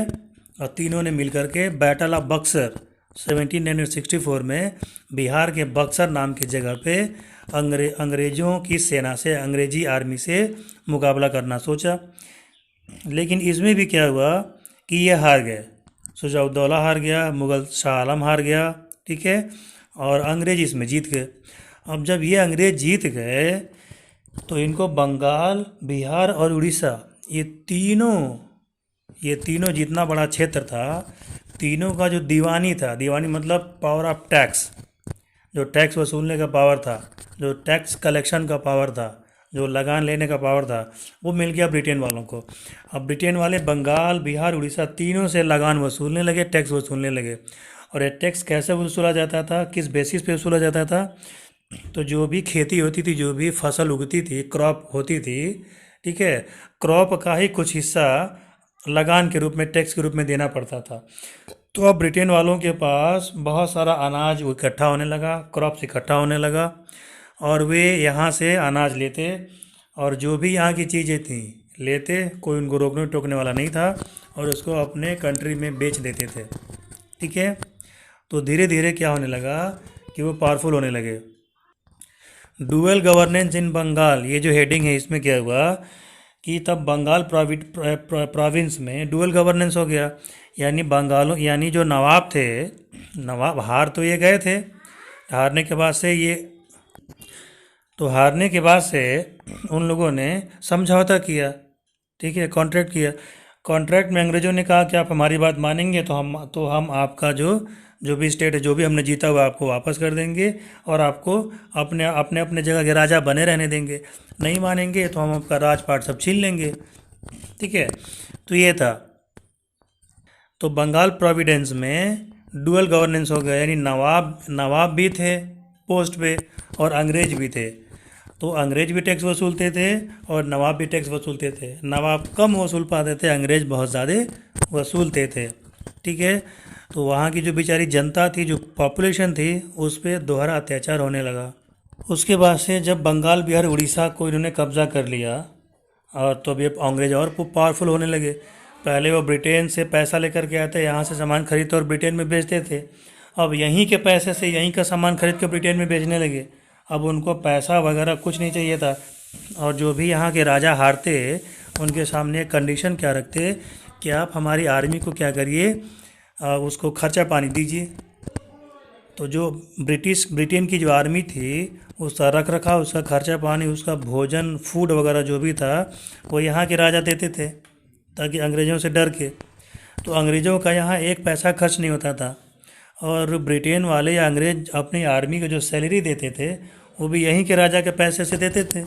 और तीनों ने मिल करके बैटल ऑफ बक्सर 1764 में बिहार के बक्सर नाम की जगह पे अंग्रेज़ों की सेना से, अंग्रेजी आर्मी से मुकाबला करना सोचा। लेकिन इसमें भी क्या हुआ कि ये हार गए। शुजाउद्दौला हार गया, मुग़ल शाह आलम हार गया। ठीक है, और अंग्रेज इसमें जीत गए। अब जब ये अंग्रेज जीत गए तो इनको बंगाल, बिहार और उड़ीसा, ये तीनों जितना बड़ा क्षेत्र था, तीनों का जो दीवानी था, दीवानी मतलब पावर ऑफ टैक्स, जो टैक्स वसूलने का पावर था, जो टैक्स कलेक्शन का पावर था, जो लगान लेने का पावर था, वो मिल गया ब्रिटेन वालों को। अब ब्रिटेन वाले बंगाल, बिहार, उड़ीसा तीनों से लगान वसूलने लगे, टैक्स वसूलने लगे। और ये टैक्स कैसे वसूला जाता था, किस बेसिस पे वसूला जाता था? तो जो भी खेती होती थी, जो भी फसल उगती थी, क्रॉप होती थी, ठीक है, क्रॉप का ही कुछ हिस्सा लगान के रूप में, टैक्स के रूप में देना पड़ता था। तो अब ब्रिटेन वालों के पास बहुत सारा अनाज इकट्ठा होने लगा, क्रॉप्स इकट्ठा होने लगा, और वे यहाँ से अनाज लेते और जो भी यहाँ की चीज़ें थी लेते, कोई उनको रोकने टोकने वाला नहीं था, और उसको अपने कंट्री में बेच देते थे। ठीक है, तो धीरे धीरे क्या होने लगा कि वो पावरफुल होने लगे। डुअल गवर्नेंस इन बंगाल, ये जो हेडिंग है इसमें क्या हुआ कि तब बंगाल प्रोविंस में डुअल गवर्नेंस हो गया। यानी बंगालों, यानी जो नवाब थे, नवाब हार तो ये गए थे, हारने के बाद से ये, तो हारने के बाद से उन लोगों ने समझौता किया, ठीक है, कॉन्ट्रैक्ट किया। कॉन्ट्रैक्ट में अंग्रेज़ों ने कहा कि आप हमारी बात मानेंगे तो हम आपका जो भी स्टेट है, जो भी हमने जीता हुआ, आपको वापस कर देंगे और आपको अपने अपने अपने जगह के राजा बने रहने देंगे। नहीं मानेंगे तो हम आपका राजपाट सब छीन लेंगे। ठीक है, तो ये था। तो बंगाल प्रोविडेंस में डुअल गवर्नेंस हो गया, यानी नवाब भी थे पोस्ट पे और अंग्रेज भी थे। तो अंग्रेज भी टैक्स वसूलते थे और नवाब भी टैक्स वसूलते थे। नवाब कम वसूल पाते थे, अंग्रेज बहुत ज़्यादा वसूलते थे। ठीक है, तो वहाँ की जो बेचारी जनता थी, जो पॉपुलेशन थी, उस पर दोहरा अत्याचार होने लगा। उसके बाद से जब बंगाल, बिहार, उड़ीसा को इन्होंने कब्जा कर लिया, और तो अभी अंग्रेज और पावरफुल होने लगे। पहले वो ब्रिटेन से पैसा लेकर के आते, यहाँ से सामान खरीदते और ब्रिटेन में बेचते थे। अब यहीं के पैसे से यहीं का सामान खरीद के ब्रिटेन में बेचने लगे। अब उनको पैसा वगैरह कुछ नहीं चाहिए था। और जो भी यहाँ के राजा हारते, उनके सामने कंडीशन क्या रखते कि आप हमारी आर्मी को क्या करिए, उसको खर्चा पानी दीजिए। तो जो ब्रिटेन की जो आर्मी थी, उसका रख रखाव, उसका खर्चा पानी, उसका भोजन, फूड वगैरह जो भी था, वो यहाँ के राजा देते थे, ताकि अंग्रेज़ों से डर के। तो अंग्रेज़ों का यहाँ एक पैसा खर्च नहीं होता था। और ब्रिटेन वाले या अंग्रेज अपनी आर्मी को जो सैलरी देते थे, वो भी यहीं के राजा के पैसे से देते थे।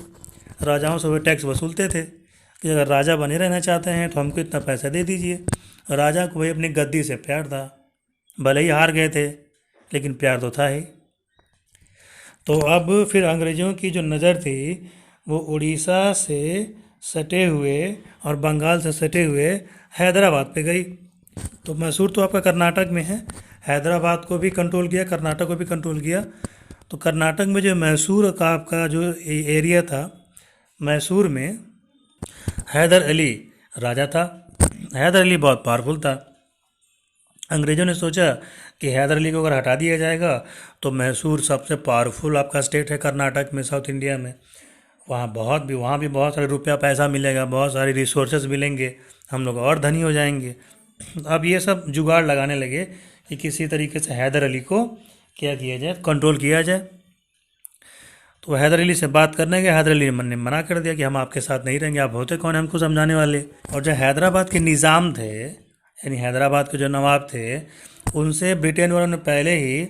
राजाओं से वो टैक्स वसूलते थे कि अगर राजा बने रहना चाहते हैं तो हमको इतना पैसा दे दीजिए। राजा को वही अपनी गद्दी से प्यार था, भले ही हार गए थे, लेकिन प्यार तो था ही। तो अब फिर अंग्रेज़ों की जो नज़र थी वो उड़ीसा से सटे हुए और बंगाल से सटे हुए हैदराबाद पे गई। तो मैसूर तो आपका कर्नाटक में है, हैदराबाद को भी कंट्रोल किया, कर्नाटक को भी कंट्रोल किया। तो कर्नाटक में जो मैसूर का आपका जो एरिया था, मैसूर में हैदर अली राजा था। हैदर अली बहुत पावरफुल था। अंग्रेज़ों ने सोचा कि हैदर अली को अगर हटा दिया जाएगा तो मैसूर सबसे पावरफुल आपका स्टेट है कर्नाटक में, साउथ इंडिया में। वहाँ भी बहुत सारे रुपया पैसा मिलेगा, बहुत सारे रिसोर्सेज मिलेंगे, हम लोग और धनी हो जाएंगे। अब ये सब जुगाड़ लगाने लगे कि किसी तरीके से हैदर अली को क्या किया जाए, कंट्रोल किया जाए। तो हैदर अली से बात करने गए, हैदर अली ने मना कर दिया कि हम आपके साथ नहीं रहेंगे, आप होते कौन है हमको समझाने वाले। और जो हैदराबाद के निज़ाम थे, यानी हैदराबाद के जो नवाब थे, उनसे ब्रिटेन वालों ने पहले ही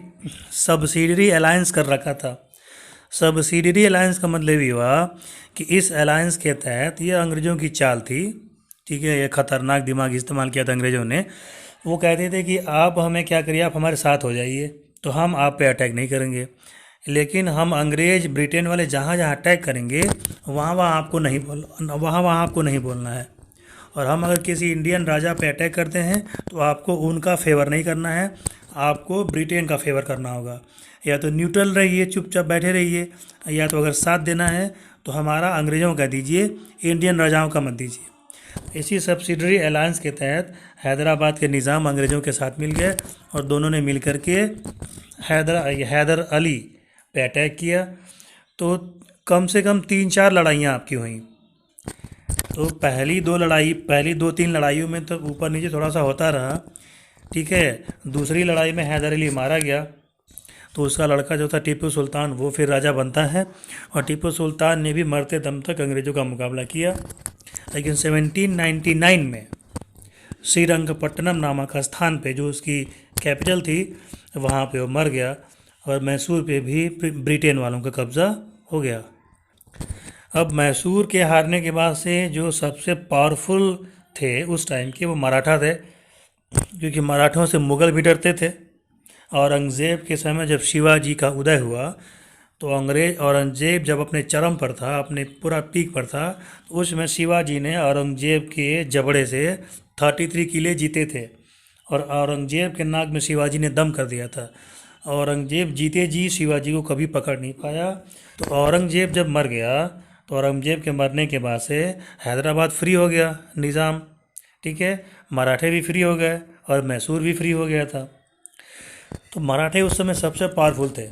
सब्सिडरी अलायंस कर रखा था। सब्सिडरी अलायंस का मतलब ये हुआ कि इस अलायंस के तहत, ये अंग्रेज़ों की चाल थी, ठीक है, ये खतरनाक दिमाग इस्तेमाल किया था अंग्रेज़ों ने। वो कहते थे कि आप हमें क्या करिए, आप हमारे साथ हो जाइए तो हम आप पे अटैक नहीं करेंगे, लेकिन हम अंग्रेज़ ब्रिटेन वाले जहाँ जहाँ अटैक करेंगे वहाँ आपको नहीं बोलना है। और हम अगर किसी इंडियन राजा पे अटैक करते हैं तो आपको उनका फेवर नहीं करना है, आपको ब्रिटेन का फेवर करना होगा। या तो न्यूट्रल रहिए, चुपचाप बैठे रहिए, या तो अगर साथ देना है तो हमारा अंग्रेज़ों का दीजिए, इंडियन राजाओं का मत दीजिए। इसी सब्सिडरी अलायंस के तहत हैदराबाद के निज़ाम अंग्रेज़ों के साथ मिल गए और दोनों ने मिल कर के हैदर अली पे अटैक किया। तो कम से कम 3-4 लड़ाइयाँ आपकी हुई। तो पहली 2-3 लड़ाइयों में तो ऊपर नीचे थोड़ा सा होता रहा, ठीक है। दूसरी लड़ाई में हैदर अली मारा गया, तो उसका लड़का जो था टीपू सुल्तान, वो फिर राजा बनता है। और टीपू सुल्तान ने भी मरते दम तक अंग्रेज़ों का मुकाबला किया। लेकिन 1799 में श्रीरंगपट्टनम नामक स्थान पे, जो उसकी कैपिटल थी, वहाँ पे वो मर गया और मैसूर पे भी ब्रिटेन वालों का कब्ज़ा हो गया। अब मैसूर के हारने के बाद से जो सबसे पावरफुल थे उस टाइम के, वो मराठा थे, क्योंकि मराठों से मुग़ल भी डरते थे। औरंगज़ेब के समय जब शिवाजी का उदय हुआ तो अंग्रेज औरंगज़ेब जब अपने चरम पर था, अपने पूरा पीक पर था, तो उसमें शिवाजी ने औरंगज़ेब के जबड़े से 33 किले जीते थे और औरंगज़ेब के नाक में शिवाजी ने दम कर दिया था। औरंगज़ेब जीते जी शिवाजी को कभी पकड़ नहीं पाया। तो औरंगज़ेब जब मर गया तो औरंगज़ेब के मरने के बाद से हैदराबाद फ्री हो गया निज़ाम, ठीक है, मराठे भी फ्री हो गए और मैसूर भी फ्री हो गया था। तो मराठे उस समय सबसे पावरफुल थे।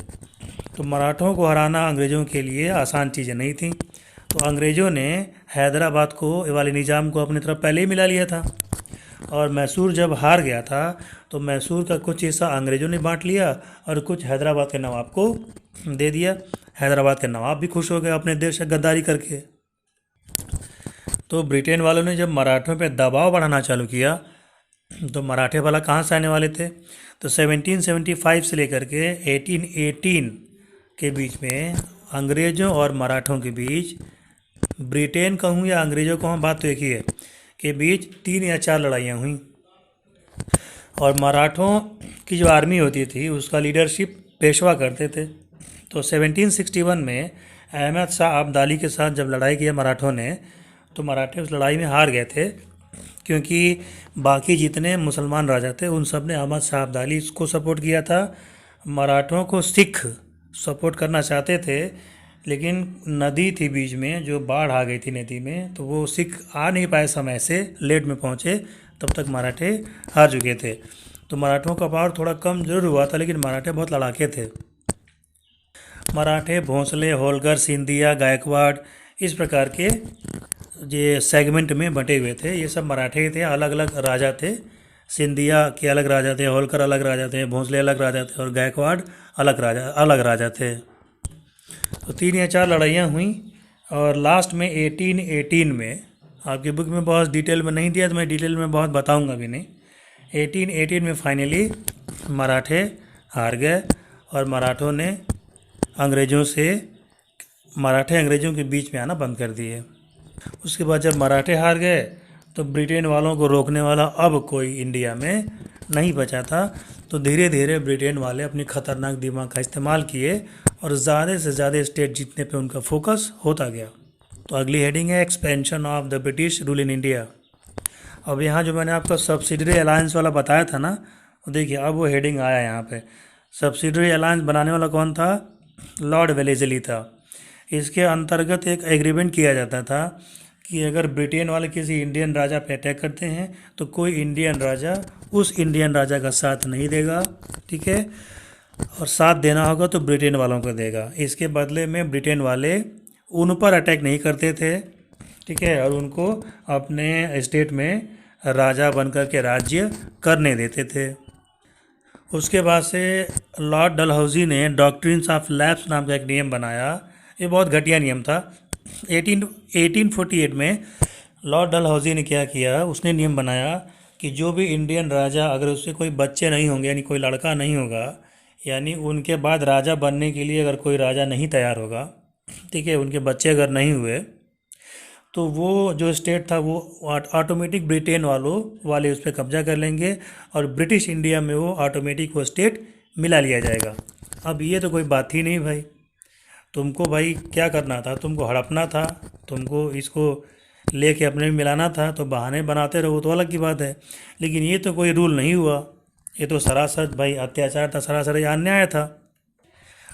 तो मराठों को हराना अंग्रेज़ों के लिए आसान चीज़ें नहीं थी। तो अंग्रेज़ों ने हैदराबाद को वाले निज़ाम को अपनी तरफ पहले ही मिला लिया था और मैसूर जब हार गया था तो मैसूर का कुछ हिस्सा अंग्रेज़ों ने बांट लिया और कुछ हैदराबाद के नवाब को दे दिया। हैदराबाद के नवाब भी खुश हो गए अपने देश से गद्दारी करके। तो ब्रिटेन वालों ने जब मराठों पे दबाव बढ़ाना चालू किया तो मराठे वाला कहाँ से आने वाले थे। तो 1775 से लेकर के 1818 के बीच में अंग्रेज़ों और मराठों के बीच, ब्रिटेन कहूँ या अंग्रेज़ों कहूँ, बात तो एक ही है, के बीच 3 या 4 लड़ाइयाँ हुई। और मराठों की जो आर्मी होती थी उसका लीडरशिप पेशवा करते थे। तो 1761 में अहमद शाह अब्दाली के साथ जब लड़ाई किया मराठों ने, तो मराठे उस लड़ाई में हार गए थे क्योंकि बाकी जितने मुसलमान राजा थे उन सब ने अहमद शाह अब्दाली को सपोर्ट किया था। मराठों को सिख सपोर्ट करना चाहते थे लेकिन नदी थी बीच में, जो बाढ़ आ गई थी नदी में, तो वो सिख आ नहीं पाए, समय से लेट में पहुँचे, तब तक मराठे हार चुके थे। तो मराठों का पावर थोड़ा कम जरूर हुआ था लेकिन मराठे बहुत लड़ाके थे। मराठे भोंसले, होलकर, सिंधिया, गायकवाड़, इस प्रकार के ये सेगमेंट में बंटे हुए थे। ये सब मराठे थे, अलग अलग राजा थे। सिंधिया के अलग राजा थे, होलकर अलग राजा थे, भोंसले अलग राजा थे और गायकवाड़ अलग राजा थे। तो 3 या 4 लड़ाइयाँ हुई और लास्ट में 1818 में, आपकी बुक में बहुत डिटेल में नहीं दिया तो मैं डिटेल में बहुत बताऊंगा भी नहीं, 1818 में फाइनली मराठे हार गए और मराठे अंग्रेज़ों के बीच में आना बंद कर दिए। उसके बाद जब मराठे हार गए तो ब्रिटेन वालों को रोकने वाला अब कोई इंडिया में नहीं बचा था। तो धीरे धीरे ब्रिटेन वाले अपनी खतरनाक दिमाग का इस्तेमाल किए और ज़्यादा से ज़्यादा स्टेट जीतने पे उनका फोकस होता गया। तो अगली हेडिंग है expansion of the British rule in India. अब यहाँ जो मैंने आपको सब्सिडरी अलायंस वाला बताया था ना, देखिए अब वो हेडिंग आया यहाँ पे। सब्सिडरी अलायंस बनाने वाला कौन था? लॉर्ड वेलेस्ली था। इसके अंतर्गत एक एग्रीमेंट किया जाता था कि अगर ब्रिटेन वाले किसी इंडियन राजा पे अटैक करते हैं तो कोई इंडियन राजा उस इंडियन राजा का साथ नहीं देगा, ठीक है, और साथ देना होगा तो ब्रिटेन वालों को देगा। इसके बदले में ब्रिटेन वाले उन पर अटैक नहीं करते थे, ठीक है, और उनको अपने स्टेट में राजा बनकर के राज्य करने देते थे। उसके बाद से लॉर्ड डलहौजी ने डॉक्ट्रिन्स ऑफ लैप्स नाम का एक नियम बनाया। ये बहुत घटिया नियम था। 1848 में लॉर्ड डलहौजी ने क्या किया, उसने नियम बनाया कि जो भी इंडियन राजा, अगर उससे कोई बच्चे नहीं होंगे, यानी कोई लड़का नहीं होगा, यानी उनके बाद राजा बनने के लिए अगर कोई राजा नहीं तैयार होगा, ठीक है, उनके बच्चे अगर नहीं हुए, तो वो जो स्टेट था वो ऑटोमेटिक ब्रिटेन वाले उस पर कब्जा कर लेंगे और ब्रिटिश इंडिया में वो ऑटोमेटिक वो स्टेट मिला लिया जाएगा। अब ये तो कोई बात ही नहीं भाई। तुमको भाई क्या करना था? तुमको हड़पना था, तुमको इसको लेके अपने में मिलाना था, तो बहाने बनाते रहो तो अलग की बात है। लेकिन ये तो कोई रूल नहीं हुआ, ये तो सरासर भाई अत्याचार था, सरासर अन्याय था।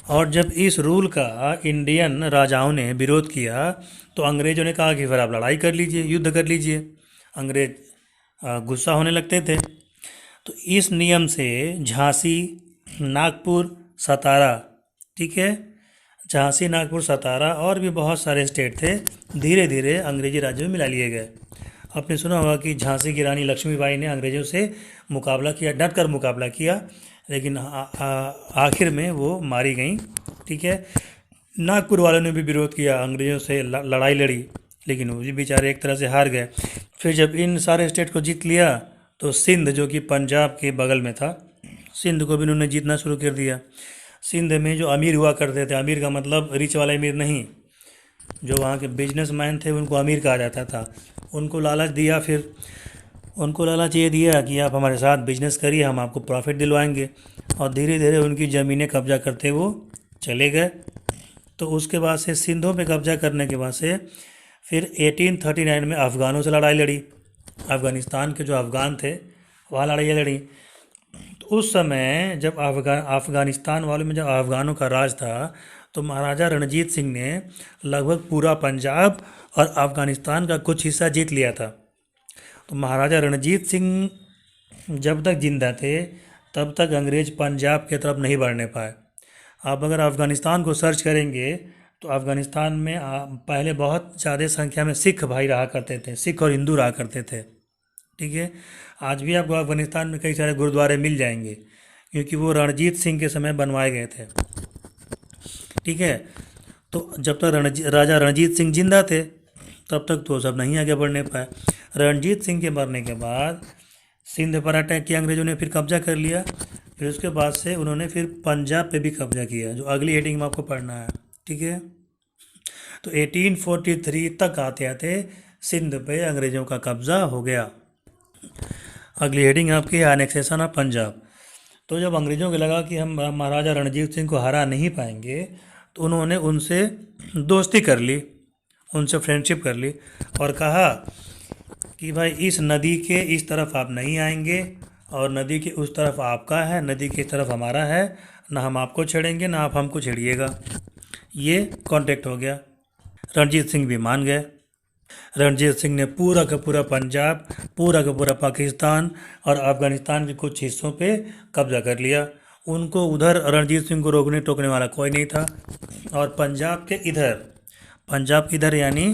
और जब इस रूल का इंडियन राजाओं ने विरोध किया तो अंग्रेज़ों ने कहा कि फिर आप लड़ाई कर लीजिए, युद्ध कर लीजिए। अंग्रेज गुस्सा होने लगते थे। तो इस नियम से झांसी, नागपुर, सतारा, ठीक है, झांसी, नागपुर, सतारा और भी बहुत सारे स्टेट थे, धीरे धीरे अंग्रेजी राज्यों में मिला लिए गए। आपने सुना होगा कि झांसी की रानी लक्ष्मीबाई ने अंग्रेज़ों से मुकाबला किया, डट कर मुकाबला किया, लेकिन आखिर में वो मारी गई, ठीक है। नागपुर वालों ने भी विरोध किया, अंग्रेज़ों से लड़ाई लड़ी, लेकिन वो भी बेचारे एक तरह से हार गए। फिर जब इन सारे स्टेट को जीत लिया तो सिंध, जो कि पंजाब के बगल में था, सिंध को भी उन्होंने जीतना शुरू कर दिया। सिंध में जो अमीर हुआ करते थे, अमीर का मतलब रिच वाला अमीर नहीं, जो वहाँ के बिजनेसमैन थे उनको अमीर कहा जाता था, उनको लालच दिया। फिर उनको लालच ये दिया कि आप हमारे साथ बिजनेस करिए, हम आपको प्रॉफिट दिलवाएंगे, और धीरे धीरे उनकी ज़मीनें कब्जा करते वो चले गए। तो उसके बाद से सिंधों पे कब्जा करने के बाद से फिर 1839 में अफ़गानों से लड़ाई लड़ी। अफ़गानिस्तान के जो अफ़गान थे वहाँ लड़ाइयाँ लड़ी। तो उस समय जब अफ़गानिस्तान वालों में जब अफ़गानों का राज था, तो महाराजा रणजीत सिंह ने लगभग पूरा पंजाब और अफ़गानिस्तान का कुछ हिस्सा जीत लिया था। तो महाराजा रणजीत सिंह जब तक जिंदा थे तब तक अंग्रेज पंजाब की तरफ नहीं बढ़ने पाए। आप अगर अफ़गानिस्तान को सर्च करेंगे तो अफ़गानिस्तान में पहले बहुत ज़्यादा संख्या में सिख भाई रहा करते थे, सिख और हिंदू रहा करते थे। ठीक है, आज भी आपको अफ़गानिस्तान में कई सारे गुरुद्वारे मिल जाएंगे, क्योंकि वो रणजीत सिंह के समय बनवाए गए थे। ठीक है, तो जब तक राजा रणजीत सिंह जिंदा थे तब तक तो सब नहीं आगे बढ़ने पाए। रणजीत सिंह के मरने के बाद सिंध पर अटैक किया अंग्रेज़ों ने, फिर कब्जा कर लिया। फिर उसके बाद से उन्होंने फिर पंजाब पे भी कब्जा किया, जो अगली हेडिंग में आपको पढ़ना है। ठीक है, तो 1843 तक आते आते सिंध पे अंग्रेज़ों का कब्जा हो गया। अगली हेडिंग आपकी है एनेक्सेशन ऑफ पंजाब। तो जब अंग्रेज़ों को लगा कि हम महाराजा रणजीत सिंह को हरा नहीं पाएंगे, तो उन्होंने उनसे दोस्ती कर ली, उनसे फ्रेंडशिप कर ली, और कहा कि भाई इस नदी के इस तरफ आप नहीं आएंगे, और नदी के उस तरफ आपका है, नदी की तरफ हमारा है, ना हम आपको छेड़ेंगे ना आप हमको छेड़िएगा। ये कॉन्ट्रैक्ट हो गया। रणजीत सिंह भी मान गए। रणजीत सिंह ने पूरा का पूरा पंजाब, पूरा का पूरा पाकिस्तान और अफ़गानिस्तान के कुछ हिस्सों पे कब्जा कर लिया। उनको उधर रणजीत सिंह को रोकने टोकने वाला कोई नहीं था। और पंजाब के इधर यानी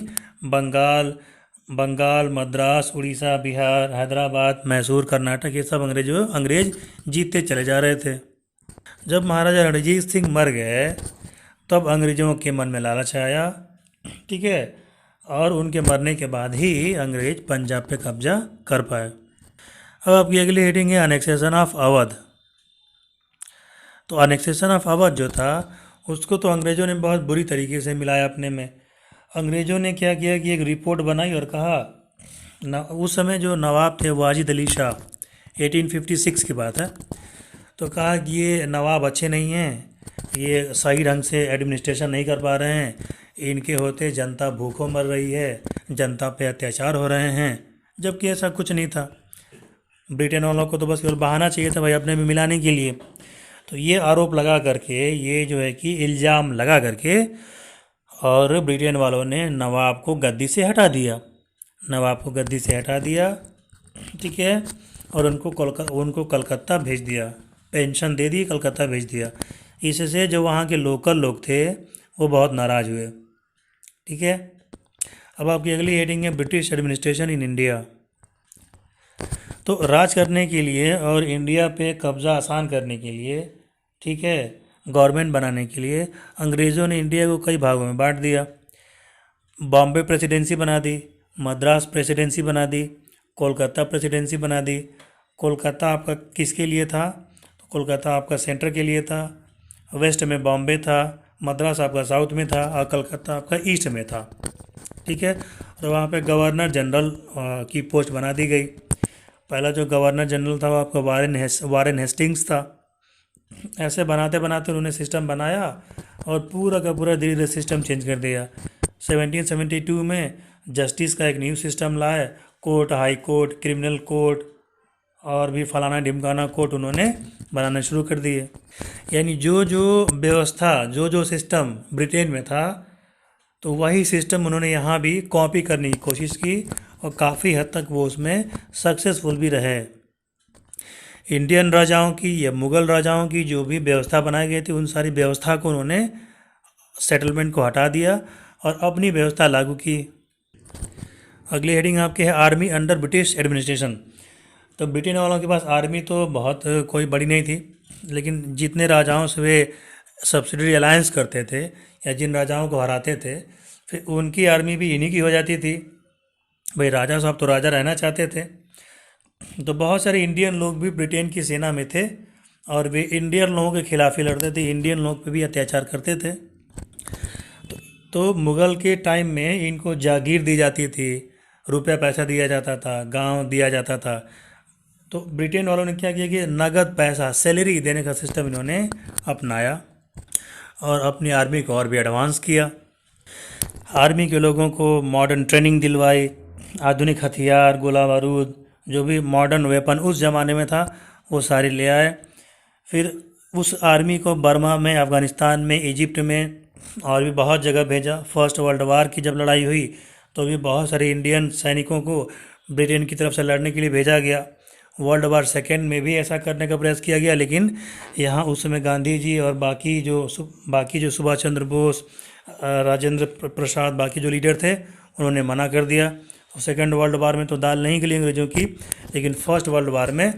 बंगाल, मद्रास, उड़ीसा, बिहार, हैदराबाद, मैसूर, कर्नाटक, ये सब अंग्रेज जीतते चले जा रहे थे। जब महाराजा रणजीत सिंह मर गए तब अंग्रेज़ों के मन में लालच आया। ठीक है, और उनके मरने के बाद ही अंग्रेज पंजाब पे कब्जा कर पाए। अब आपकी अगली हेडिंग है अनेक्सेशन ऑफ अवध। तो अनेक्सेशन ऑफ अवध जो था उसको तो अंग्रेज़ों ने बहुत बुरी तरीके से मिलाया अपने में। अंग्रेज़ों ने क्या किया कि एक रिपोर्ट बनाई और कहा उस समय जो नवाब थे वाजिद अली शाह, 1856 की बात है, तो कहा कि ये नवाब अच्छे नहीं हैं, ये सही ढंग से एडमिनिस्ट्रेशन नहीं कर पा रहे हैं, इनके होते जनता भूखों मर रही है, जनता पे अत्याचार हो रहे हैं। जबकि ऐसा कुछ नहीं था। ब्रिटेन वालों को तो बस केवल बहाना चाहिए था भाई अपने में मिलाने के लिए। तो ये आरोप लगा करके, ये जो है कि इल्ज़ाम लगा करके, और ब्रिटेन वालों ने नवाब को गद्दी से हटा दिया। ठीक है, और उनको कलकत्ता भेज दिया, पेंशन दे दी, कलकत्ता भेज दिया। इससे जो वहाँ के लोकल लोग थे वो बहुत नाराज़ हुए। ठीक है, अब आपकी अगली हेडिंग है ब्रिटिश एडमिनिस्ट्रेशन इन इंडिया। तो राज करने के लिए और इंडिया पे कब्ज़ा आसान करने के लिए, ठीक है, गवर्नमेंट बनाने के लिए अंग्रेज़ों ने इंडिया को कई भागों में बांट दिया। बॉम्बे प्रेसिडेंसी बना दी, मद्रास प्रेसिडेंसी बना दी, कोलकाता प्रेसिडेंसी बना दी। कोलकाता आपका किसके लिए था? तो कोलकाता आपका सेंटर के लिए था, वेस्ट में बॉम्बे था, मद्रास आपका साउथ में था, और कलकत्ता आपका ईस्ट में था। ठीक है, और वहाँ पे गवर्नर जनरल की पोस्ट बना दी गई। पहला जो गवर्नर जनरल था वो आपका वारेन हेस्टिंग्स था। ऐसे बनाते बनाते उन्होंने सिस्टम बनाया और पूरा का पूरा धीरे धीरे सिस्टम चेंज कर दिया। 1772 में जस्टिस का एक न्यू सिस्टम लाए, court, high court, criminal court और भी फलाना ढिमकाना कोर्ट उन्होंने बनाना शुरू कर दिए। यानी जो जो व्यवस्था, जो जो सिस्टम ब्रिटेन में था, तो वही सिस्टम उन्होंने यहाँ भी कॉपी करने की कोशिश की और काफ़ी हद तक वो उसमें सक्सेसफुल भी रहे। इंडियन राजाओं की या मुग़ल राजाओं की जो भी व्यवस्था बनाई गई थी, उन सारी व्यवस्था को उन्होंने सेटलमेंट को हटा दिया और अपनी व्यवस्था लागू की। अगली हेडिंग आपकी है आर्मी अंडर ब्रिटिश एडमिनिस्ट्रेशन। तो ब्रिटेन वालों के पास आर्मी तो बहुत कोई बड़ी नहीं थी, लेकिन जितने राजाओं से वे सब्सिडरी अलायंस करते थे या जिन राजाओं को हराते थे, फिर उनकी आर्मी भी इन्हीं की हो जाती थी। भाई राजा साहब तो राजा रहना चाहते थे, तो बहुत सारे इंडियन लोग भी ब्रिटेन की सेना में थे और वे इंडियन लोगों के खिलाफ ही लड़ते थे, इंडियन लोग पे भी अत्याचार करते थे। तो मुग़ल के टाइम में इनको जागीर दी जाती थी रुपया पैसा दिया जाता था, गांव दिया जाता था। तो ब्रिटेन वालों ने क्या किया कि नगद पैसा, सैलरी देने का सिस्टम इन्होंने अपनाया और अपनी आर्मी को और भी एडवांस किया। आर्मी के लोगों को मॉडर्न ट्रेनिंग दिलवाई, आधुनिक हथियार, गोला बारूद, जो भी मॉडर्न वेपन उस ज़माने में था वो सारी ले आए। फिर उस आर्मी को बर्मा में, अफ़गानिस्तान में, इजिप्ट में और भी बहुत जगह भेजा। फर्स्ट वर्ल्ड वार की जब लड़ाई हुई तो भी बहुत सारे इंडियन सैनिकों को ब्रिटेन की तरफ से लड़ने के लिए भेजा गया। वर्ल्ड वार सेकेंड में भी ऐसा करने का प्रयास किया गया, लेकिन यहाँ उस समय गांधी जी और बाकी जो सुभाष चंद्र बोस, राजेंद्र प्रसाद, बाकी जो लीडर थे उन्होंने मना कर दिया। तो सेकेंड वर्ल्ड वार में तो दाल नहीं गली अंग्रेज़ों की, लेकिन फर्स्ट वर्ल्ड वार में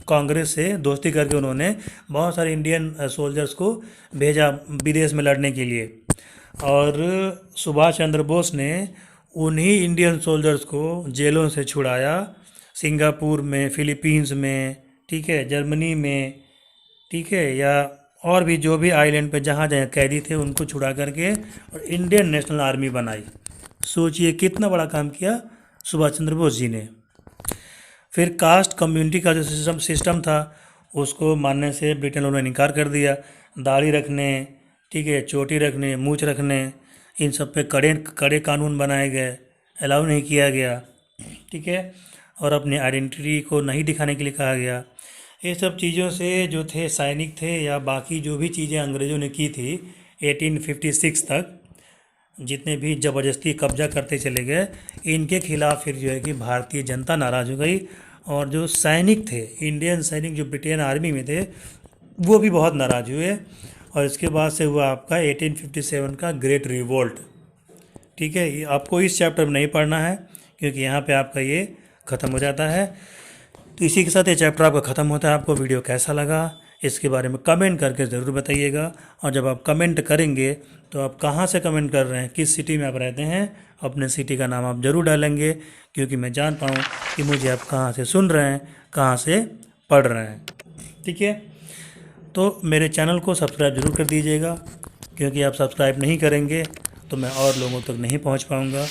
कांग्रेस से दोस्ती करके उन्होंने बहुत सारे इंडियन सोल्जर्स को भेजा विदेश में लड़ने के लिए। और सुभाष चंद्र बोस ने उन्हीं इंडियन सोल्जर्स को जेलों से छुड़ाया, सिंगापुर में, फिलीपींस में, ठीक है, जर्मनी में, ठीक है, या और भी जो भी आइलैंड पे जहाँ जहाँ कैदी थे उनको छुड़ा करके और इंडियन नेशनल आर्मी बनाई। सोचिए कितना बड़ा काम किया सुभाष चंद्र बोस जी ने। फिर कास्ट कम्युनिटी का जो सिस्टम था उसको मानने से ब्रिटेन वालों ने इनकार कर दिया। दाढ़ी रखने, ठीक है, चोटी रखने, मूछ रखने, इन सब पे कड़े कानून बनाए गए, अलाउ नहीं किया गया, ठीक है। और अपनी आइडेंटिटी को नहीं दिखाने के लिए कहा गया। ये सब चीज़ों से जो थे सैनिक थे या बाकी जो भी चीज़ें अंग्रेज़ों ने की थी 1856 तक, जितने भी ज़बरदस्ती कब्जा करते चले गए, इनके खिलाफ फिर जो है कि भारतीय जनता नाराज़ हो गई। और जो सैनिक थे, इंडियन सैनिक जो ब्रिटेन आर्मी में थे, वो भी बहुत नाराज़ हुए। और इसके बाद से हुआ आपका 1857 का ग्रेट रिवोल्ट, ठीक है। ये आपको इस चैप्टर में नहीं पढ़ना है क्योंकि यहाँ पे आपका ये ख़त्म हो जाता है। तो इसी के साथ ये चैप्टर आपका ख़त्म होता है। आपको वीडियो कैसा लगा इसके बारे में कमेंट करके ज़रूर बताइएगा। और जब आप कमेंट करेंगे तो आप कहाँ से कमेंट कर रहे हैं, किस सिटी में आप रहते हैं, अपने सिटी का नाम आप ज़रूर डालेंगे, क्योंकि मैं जान पाऊँ कि मुझे आप कहाँ से सुन रहे हैं, कहाँ से पढ़ रहे हैं, ठीक है। तो मेरे चैनल को सब्सक्राइब ज़रूर कर दीजिएगा, क्योंकि आप सब्सक्राइब नहीं करेंगे तो मैं और लोगों तक नहीं पहुँच पाऊँगा।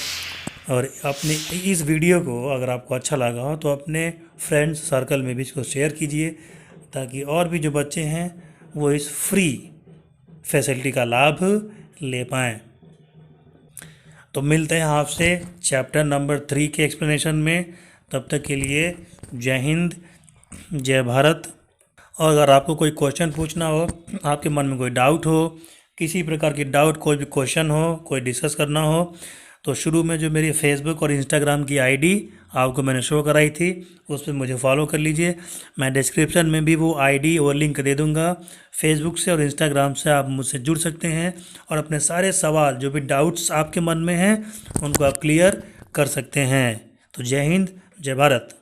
और अपने इस वीडियो को अगर आपको अच्छा लगा हो तो अपने फ्रेंड्स सर्कल में भी इसको शेयर कीजिए, ताकि और भी जो बच्चे हैं वो इस फ्री फैसिलिटी का लाभ ले पाएँ। तो मिलते हैं आपसे चैप्टर नंबर 3 के एक्सप्लेनेशन में। तब तक के लिए जय हिंद, जय भारत। और अगर आपको कोई क्वेश्चन पूछना हो, आपके मन में कोई डाउट हो, किसी प्रकार की डाउट, कोई भी क्वेश्चन हो, कोई डिस्कस करना हो, तो शुरू में जो मेरी फेसबुक और इंस्टाग्राम की आईडी आपको मैंने शो कराई थी उस पर मुझे फॉलो कर लीजिए। मैं डिस्क्रिप्शन में भी वो आईडी और लिंक दे दूंगा। फेसबुक से और इंस्टाग्राम से आप मुझसे जुड़ सकते हैं और अपने सारे सवाल, जो भी डाउट्स आपके मन में हैं, उनको आप क्लियर कर सकते हैं। तो जय हिंद, जय भारत।